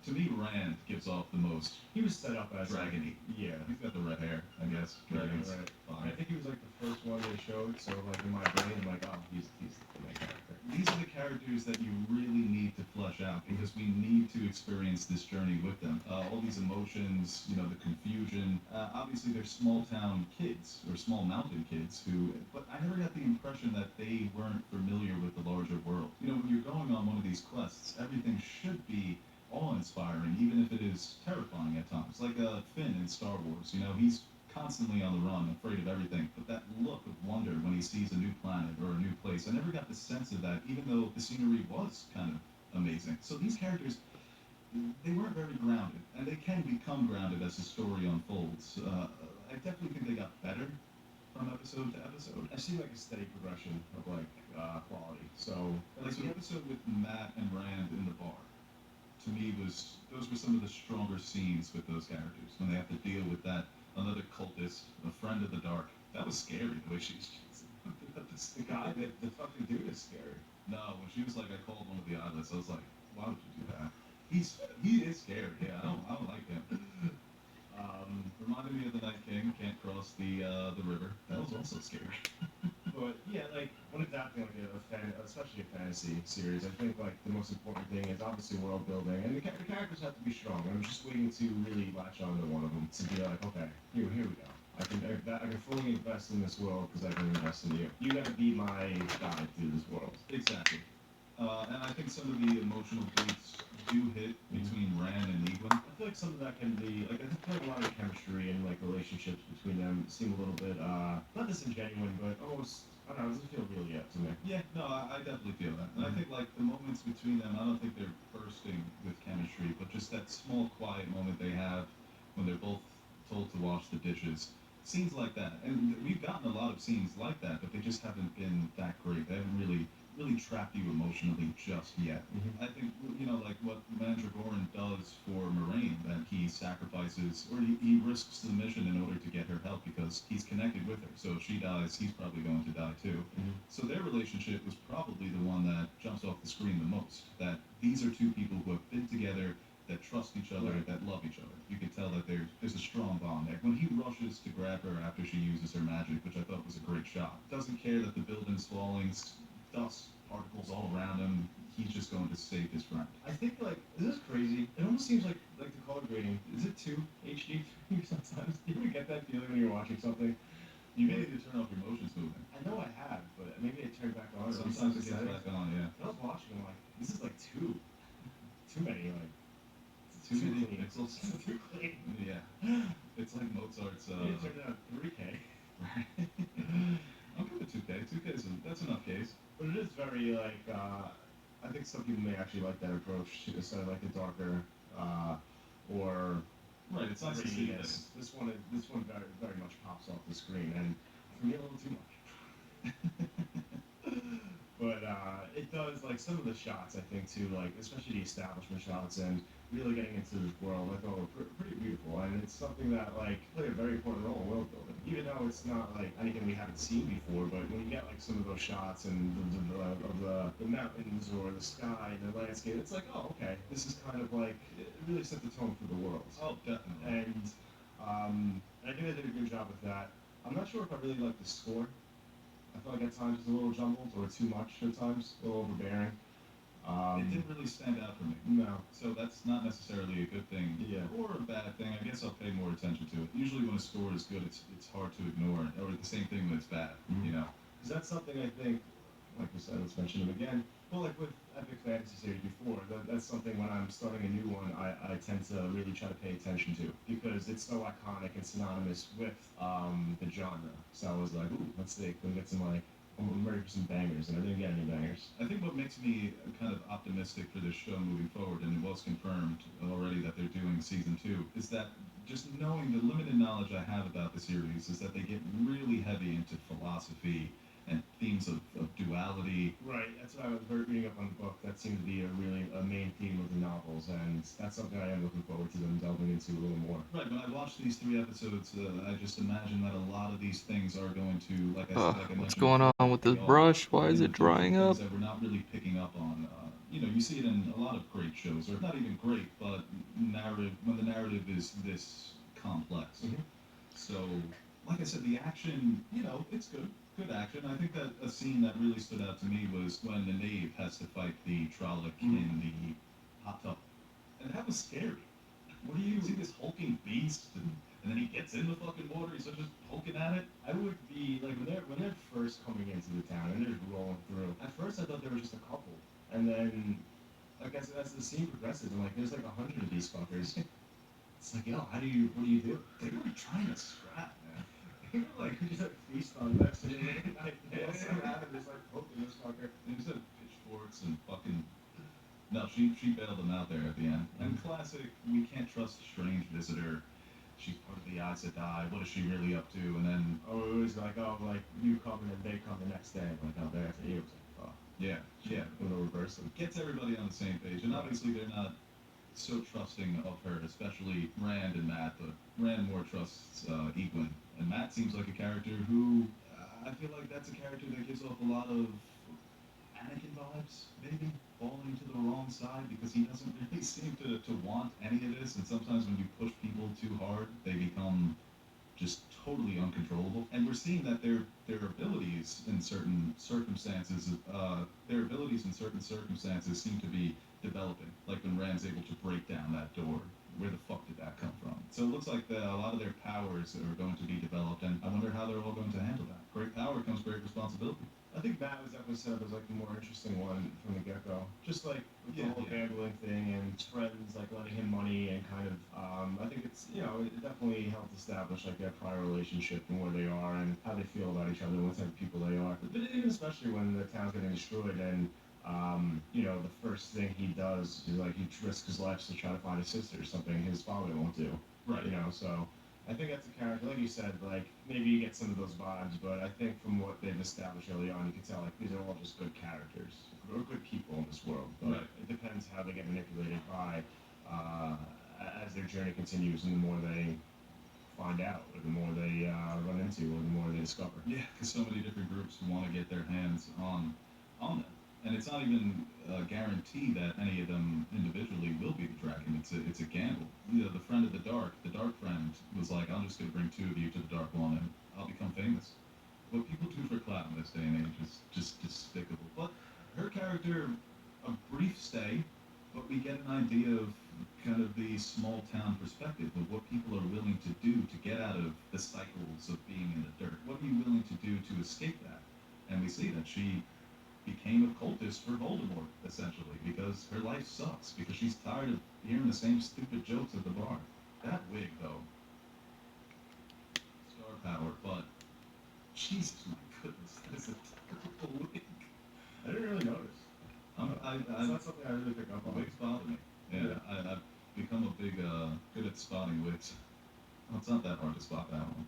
to me, Rand gives off the most He was set up as dragony. Yeah. He's got the red hair, I guess. Dragons. Right. Fine. I think he was like the first one they showed, so like in my brain, I'm like, oh, he's the main character. These are the characters that you really need to flesh out, because we need to experience this journey with them. All these emotions, you know, the confusion. Obviously, they're small town kids or small mountain kids but I never got the impression that they weren't familiar with the larger world. You know, when you're going on one of these quests, everything should be awe-inspiring, even if it is terrifying at times. Like Finn in Star Wars, you know, he's constantly on the run, afraid of everything. But that look of wonder when he sees a new planet or a new place, I never got the sense of that, even though the scenery was kind of amazing. So these characters, they weren't very grounded, and they can become grounded as the story unfolds. I definitely think they got better from episode to episode. I see like a steady progression of like quality. So Like the episode with Matt and Rand in the bar, to me those were some of the stronger scenes with those characters, when they have to deal with that another cultist, a friend of the dark. That was scary the way she's the guy, the fucking dude is scary. No, when she was like, I called one of the eyelets, I was like, why would you do that? He is scary. Yeah, I don't like him. Reminded me of the Night King. Can't cross the river. That was also scary. But yeah, like when adapting like especially a fantasy series, I think like the most important thing is obviously world building, and the characters have to be strong. I'm just waiting to really latch on to one of them to be like, okay, here we go. I can fully invest in this world because I can invest in you. You gotta be my guide through this world. Exactly. And I think some of the emotional beats do hit between Rand and Egwin. I feel like some of that can be like I feel like a lot of the chemistry and like relationships between them seem a little bit not disingenuous, but almost I don't know, it doesn't feel real yet to me. Yeah, no, I definitely feel that. And I think like the moments between them, I don't think they're bursting with chemistry, but just that small quiet moment they have when they're both told to wash the dishes. Scenes like that. And we've gotten a lot of scenes like that, but they just haven't been that great. They haven't really trapped you emotionally just yet. Mhm. I think like what Mandragoran does for Moraine, that he sacrifices or he risks the mission in order to get her help because he's connected with her. So if she dies, he's probably going to die too. Mhm. So their relationship was probably the one that jumps off the screen the most. That these are two people who have been together, that trust each other, Right. that love each other. You can tell that there's a strong bond there. When he rushes to grab her after she uses her magic, which I thought was a great shot, doesn't care that the building's falling, dust particles all around him. He's just going to save his friend. I think like this is crazy. It almost seems like the color grading. Is it too HD for you sometimes? Do you ever get that feeling when you're watching something? You may need to turn off your motions movement. I know I have, but maybe I turned back on. Or Sometimes it reset gets the back settings. on, yeah. I was watching, I'm like, this is like too many, like Too many clean. pixels. Too clean. Yeah. It's like Mozart's. You turned it on 3K. I'm good with 2K. 2K that's enough case. But it is very like I think some people may actually like that approach instead of like the darker or Right, it's nice to see that. graininess. This one very much pops off the screen and for me a little too much. But it does like some of the shots I think too, like especially the establishment shots and really getting into this world I thought were pretty beautiful, and it's something that like played a very important role in world building even though it's not like anything we haven't seen before. But when you get like some of those shots and the mountains or the sky and the landscape, it's like, oh okay, this is kind of like it really set the tone for the world. Oh, definitely. And I think they did a good job with that. I'm not sure if I really like the score. I feel like at times it's a little jumbled or too much at times, a little overbearing. It didn't really stand out for me. No. So that's not necessarily a good thing Yeah. or a bad thing. I guess I'll pay more attention to it. Usually when a score is good, it's hard to ignore it. Or the same thing when it's bad, Mhm. you know? Because that's something I think, like we said, let's mention them again. Well, like with Epic Fantasy Series before, that's something when I'm starting a new one, I tend to really try to pay attention to because it's so iconic and synonymous with the genre. So I was like, ooh, let's see, we get some like, I'm ready for some bangers, and I didn't get any bangers. I think what makes me kind of optimistic for this show moving forward, and it was confirmed already that they're doing season 2, is that just knowing the limited knowledge I have about the series is that they get really heavy into philosophy and themes of duality. Right, that's what I was reading up on the book. That seemed to be a main theme of the novels, and that's something I am looking forward to them delving into a little more. Right, when I watched these 3 episodes, I just imagine that a lot of these things are going to, like I said, like I What's mentioned going before, on with this pay off brush? Why in is the it future, drying up? things that we're not really picking up on. You see it in a lot of great shows, or not even great, but narrative when the narrative is this complex. Mhm. So, like I said, the action, it's good. Good action. I think that a scene that really stood out to me was when the knave has to fight the Trolloc in the hot tub. And that was scary. What do you see this hulking beast, and then he gets in the fucking water, he's just poking at it? I would be like when they're first coming into the town and they're just rolling through. At first, I thought they were just a couple, and then like as the scene progresses, I'm like, there's like 100 of these fuckers. It's like, yo, what do you do? They were trying to scrap, man. They were like, just like feast on this, and then like they also have and just like poking this fucker. They just had pitchforks and fucking. No, she bailed them out there at the end. And classic, we can't trust a strange visitor. She's part of the Aes Sedai. What is she really up to? And then, Oh, it was like, oh, like you come and then they come the next day, like out there after you. It was like, oh, yeah, a little reverse them. gets everybody on the same page. And obviously, they're not so trusting of her, especially Rand and Matt. But Rand more trusts Egwin, and Matt seems like a character who I feel like that's a character that gives off a lot of Anakin vibes, maybe falling to the wrong side because he doesn't really seem to want any of this. And sometimes when you push people too hard, they become just totally uncontrollable. And we're seeing that their abilities in certain circumstances, seem to be developing. Like when Rand's able to break down that door. Where the fuck did that come from? So it looks like a lot of their powers are going to be developed, and I wonder how they're all going to handle that. Great power comes great responsibility. I think Matt was definitely set up as like the more interesting one from the get-go. Just like with the Yeah, whole yeah. gambling thing and his friends like lending him money and kind of, I think it's, it definitely helped establish like their prior relationship and where they are and how they feel about each other and what type of people they are. But even especially when the town's getting destroyed and, the first thing he does is like he risks his life to try to find his sister, something his father won't do. Right. So I think that's a character, like you said, like maybe you get some of those vibes, but I think from what they've established early on, you can tell like these are all just good characters, or good people in this world. But Right. it depends how they get manipulated by as their journey continues, and the more they find out, or the more they run into, or the more they discover. Yeah, because so many different groups want to get their hands on them, and it's not even a guarantee that any of them individually will be the dragon. It's a gamble. The friend of the dark friend was like, "I'm just gonna bring two of you to the dark one, and I'll become famous." What people do for clout in this day and age is just despicable. But her character, a brief stay, but we get an idea of kind of the small town perspective of what people are willing to do to get out of the cycles of being in the dirt. What are you willing to do to escape that? And we see that she became a cultist for Voldemort, essentially, because her life sucks, because she's tired of hearing the same stupid jokes at the bar. That wig, though, star power, but Jesus, my goodness, that is a terrible wig. I didn't really notice. It's not something I really pick up on. Wigs bother me. Yeah, I've become a big, good at spotting wigs. Well, it's not that hard to spot that one.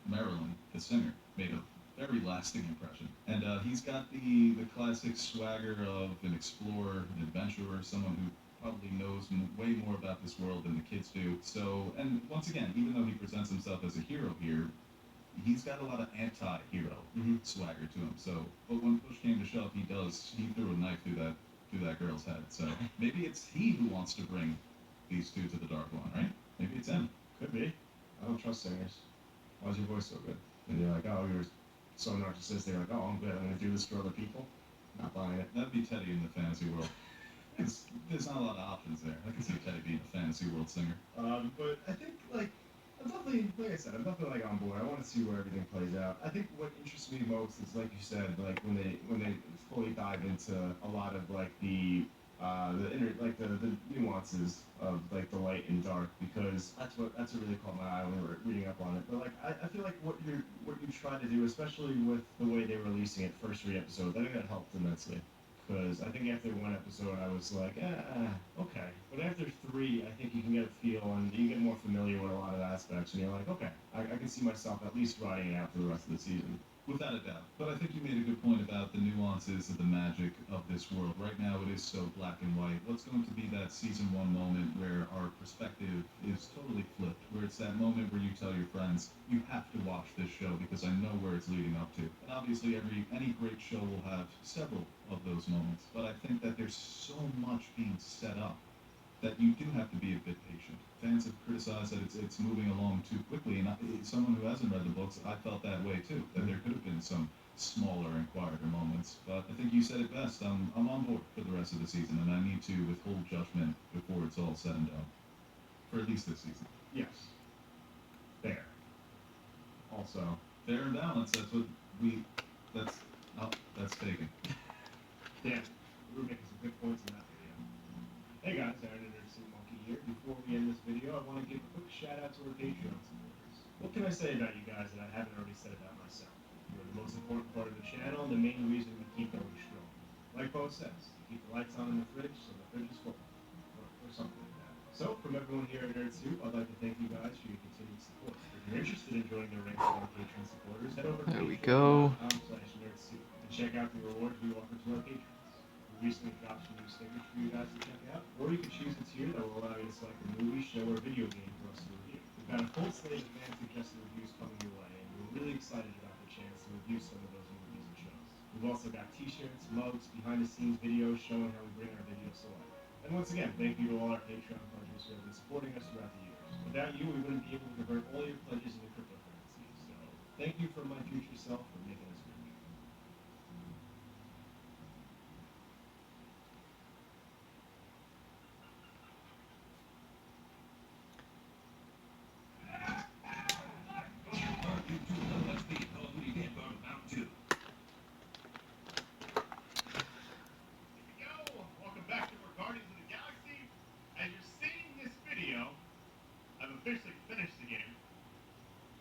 Marilyn, the singer, made a very lasting impression. And he's got the classic swagger of an explorer, an adventurer, someone who probably knows way more about this world than the kids do. So, and once again, even though he presents himself as a hero here, he's got a lot of anti-hero swagger to him. So, but when push came to shove, he threw a knife through that girl's head. So maybe it's he who wants to bring these two to the Dark One, right? Maybe it's him. Could be. I don't trust singers. Why's your voice so good? And you're like, oh, you're so narcissistic. You're like, oh, I'm good. I'm gonna do this for other people. Not buying it. That'd be Teddy in the fantasy world. There's not a lot of options there. I can see Teddy being a fantasy world singer. But I think like I'm definitely, like I said, I'm definitely like on board. I want to see where everything plays out. I think what interests me most is, like you said, like when they fully dive into a lot of like the nuances of like the light and dark, because that's what really caught my eye when we were reading up on it. But like I feel like what you try to do, especially with the way they were releasing it, first 3 episodes, I think that helped immensely. Because I think after 1 episode, I was like, okay. But after 3, I think you can get a feel and you get more familiar with a lot of aspects, and you're like, okay, I can see myself at least riding it out for the rest of the season. Without a doubt. But I think you made a good point about the nuances of the magic of this world. Right now it is so black and white. What's going to be that season 1 moment where our perspective is totally flipped, where it's that moment where you tell your friends, you have to watch this show because I know where it's leading up to. And obviously any great show will have several of those moments. But I think that there's so much being set up that you do have to be a bit patient. Fans have criticized that it's moving along too quickly, and someone who hasn't read the books, I felt that way too, that there could have been some smaller and quieter moments. But I think you said it best. I'm on board for the rest of the season, and I need to withhold judgment before it's all said and done. For at least this season. Yes. Fair. Also, Fair and balanced, that's taken. yeah, we were making some good points in that video. Hey guys, Aaron and Nerd Monkey here. Before we end this video, I want to give a quick shout out to our Patreon supporters. What can I say about you guys that I haven't already said about myself? You're the most important part of the channel and the main reason we keep going strong. Like Bo says, you keep the lights on in the fridge so the fridge is full. Or something like that. So, from everyone here at Nerd Soup, I'd like to thank you guys for your continued support. If you're interested in joining the ranks of our Patreon supporters, head over to There we go. patreon.com/nerdsoup and check out the rewards we offer to our patrons. We recently dropped some new stickers for you guys to check out, or you can choose a tier that will allow you to select a movie, show, or video game for us to review. We've got a full slate of fan-suggested reviews coming your way, and we're really excited about the chance to review some of those movies and shows. We've also got t-shirts, mugs, behind-the-scenes videos showing how we bring our videos to life. And once again, thank you to all our Patreon partners who have been supporting us throughout the years. Without you, we wouldn't be able to convert all your pledges into cryptocurrency. So, thank you from my future self for making us rich.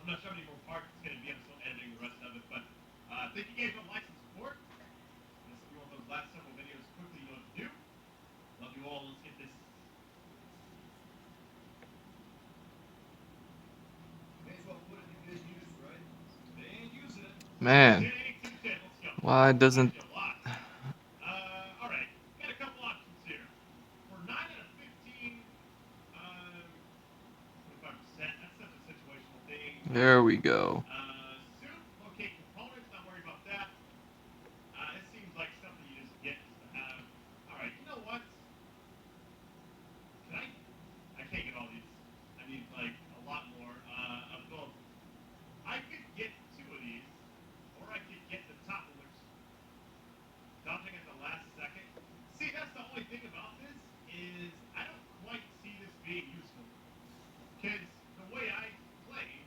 I'm not sure how many more parts it's going to be. I'm still editing the rest of it, but thank you guys for liking support. And if you want those last several videos quickly, you know what to do. Love you all. Let's get this. May as well put it to good use, right? They ain't using it. Man, 10, 8, 2, 10. Let's go. why doesn't... Actually, a lot. All right. Got a couple options here. For 9 out of 15, 25%. That's such a situational thing. There we go. Soup, okay, components, not worried about that. It seems like something you just get to have. Alright, you know what? Can I can't get all these. I need, like, a lot more of both. I could get 2 of these, or I could get the top one, which dumping at the last second. See, that's the only thing about this, is I don't quite see this being useful. Because the way I play,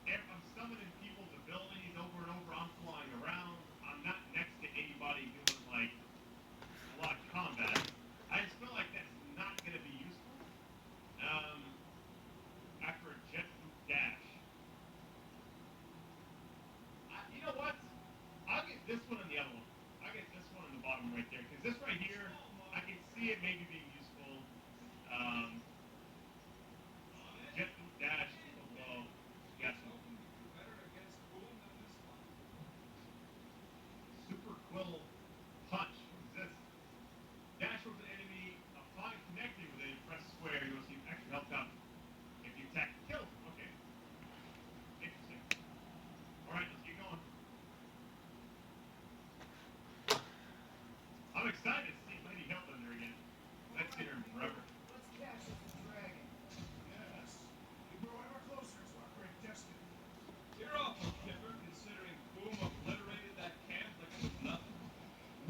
I'm summoning people's abilities over and over. I'm flying around. I'm not next to anybody doing like a lot of combat. I just feel like that's not going to be useful. After a jet boot dash, you know what? I'll get this one and the other one. I'll get this one in the bottom right there, because this right here, I can see it maybe being useful. Jet boot dash below. Yes. Super quill punch. What is this? Dash towards an enemy. Upon connecting with it, press square. You will see extra health up. If you attack, kill. Okay. Interesting. Alright, let's get going. I'm excited to see Lady Hellbender again. I've seen her forever. Let's catch us a dragon. Yes. We grow ever closer to our great destiny. You're awful, Kipper, considering Boom obliterated that camp like it was nothing.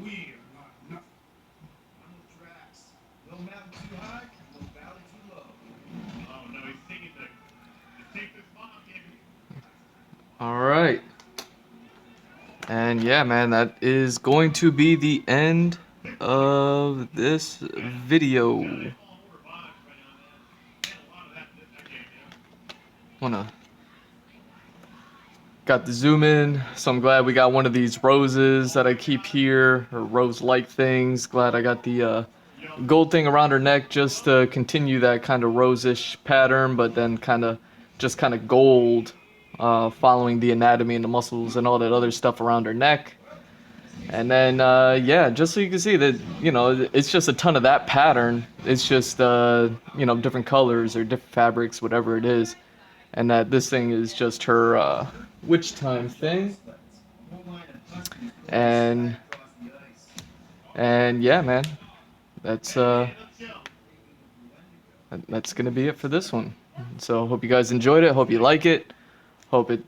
We are not nothing. I'm with Drax. No mountain too high, no valley too low. Oh no, he's singing the safest mom gave me. All right. And yeah, man, that is going to be the end of this video. Wanna got the zoom in, so I'm glad we got one of these roses that I keep here, or rose-like things. Glad I got the gold thing around her neck just to continue that kind of rose-ish pattern, but then kind of gold, following the anatomy and the muscles and all that other stuff around her neck. And then, yeah, just so you can see that, you know, it's just a ton of that pattern. It's just, you know, different colors or different fabrics, whatever it is. And that this thing is just her witch time thing. And yeah, man, that's gonna be it for this one. So hope you guys enjoyed it. Hope you like it. Hope it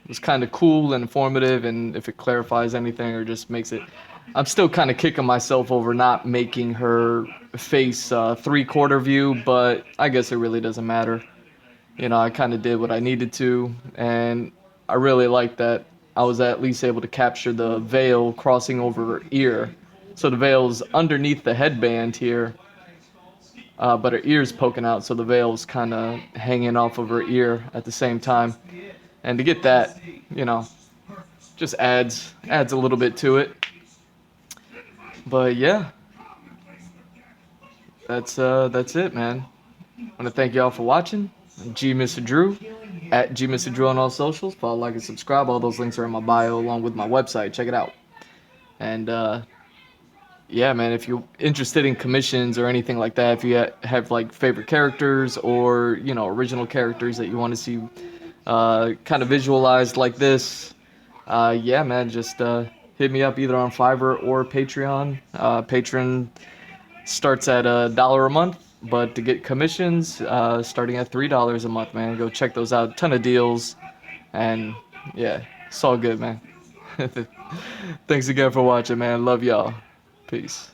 was kind of cool and informative, and if it clarifies anything or just makes it. I'm still kind of kicking myself over not making her face 3/4 view, but I guess it really doesn't matter. You know, I kind of did what I needed to, and I really like that I was at least able to capture the veil crossing over her ear. So the veil's underneath the headband here, but her ear's poking out, so the veil's kind of hanging off of her ear at the same time. And to get that, you know, just adds a little bit to it. But yeah, that's it, man. I want to thank y'all for watching. G Mr. Drew, at G Mr. Drew on all socials. Follow, like, and subscribe. All those links are in my bio along with my website. Check it out. And yeah, man, if you're interested in commissions or anything like that, if you have like favorite characters or, you know, original characters that you want to see kind of visualized like this, yeah, man, just hit me up either on Fiverr or Patreon. Patreon starts at $1 a month, but to get commissions, starting at $3 a month, man. Go check those out. Ton of deals, and yeah, it's all good, man. Thanks again for watching, man. Love y'all. Peace.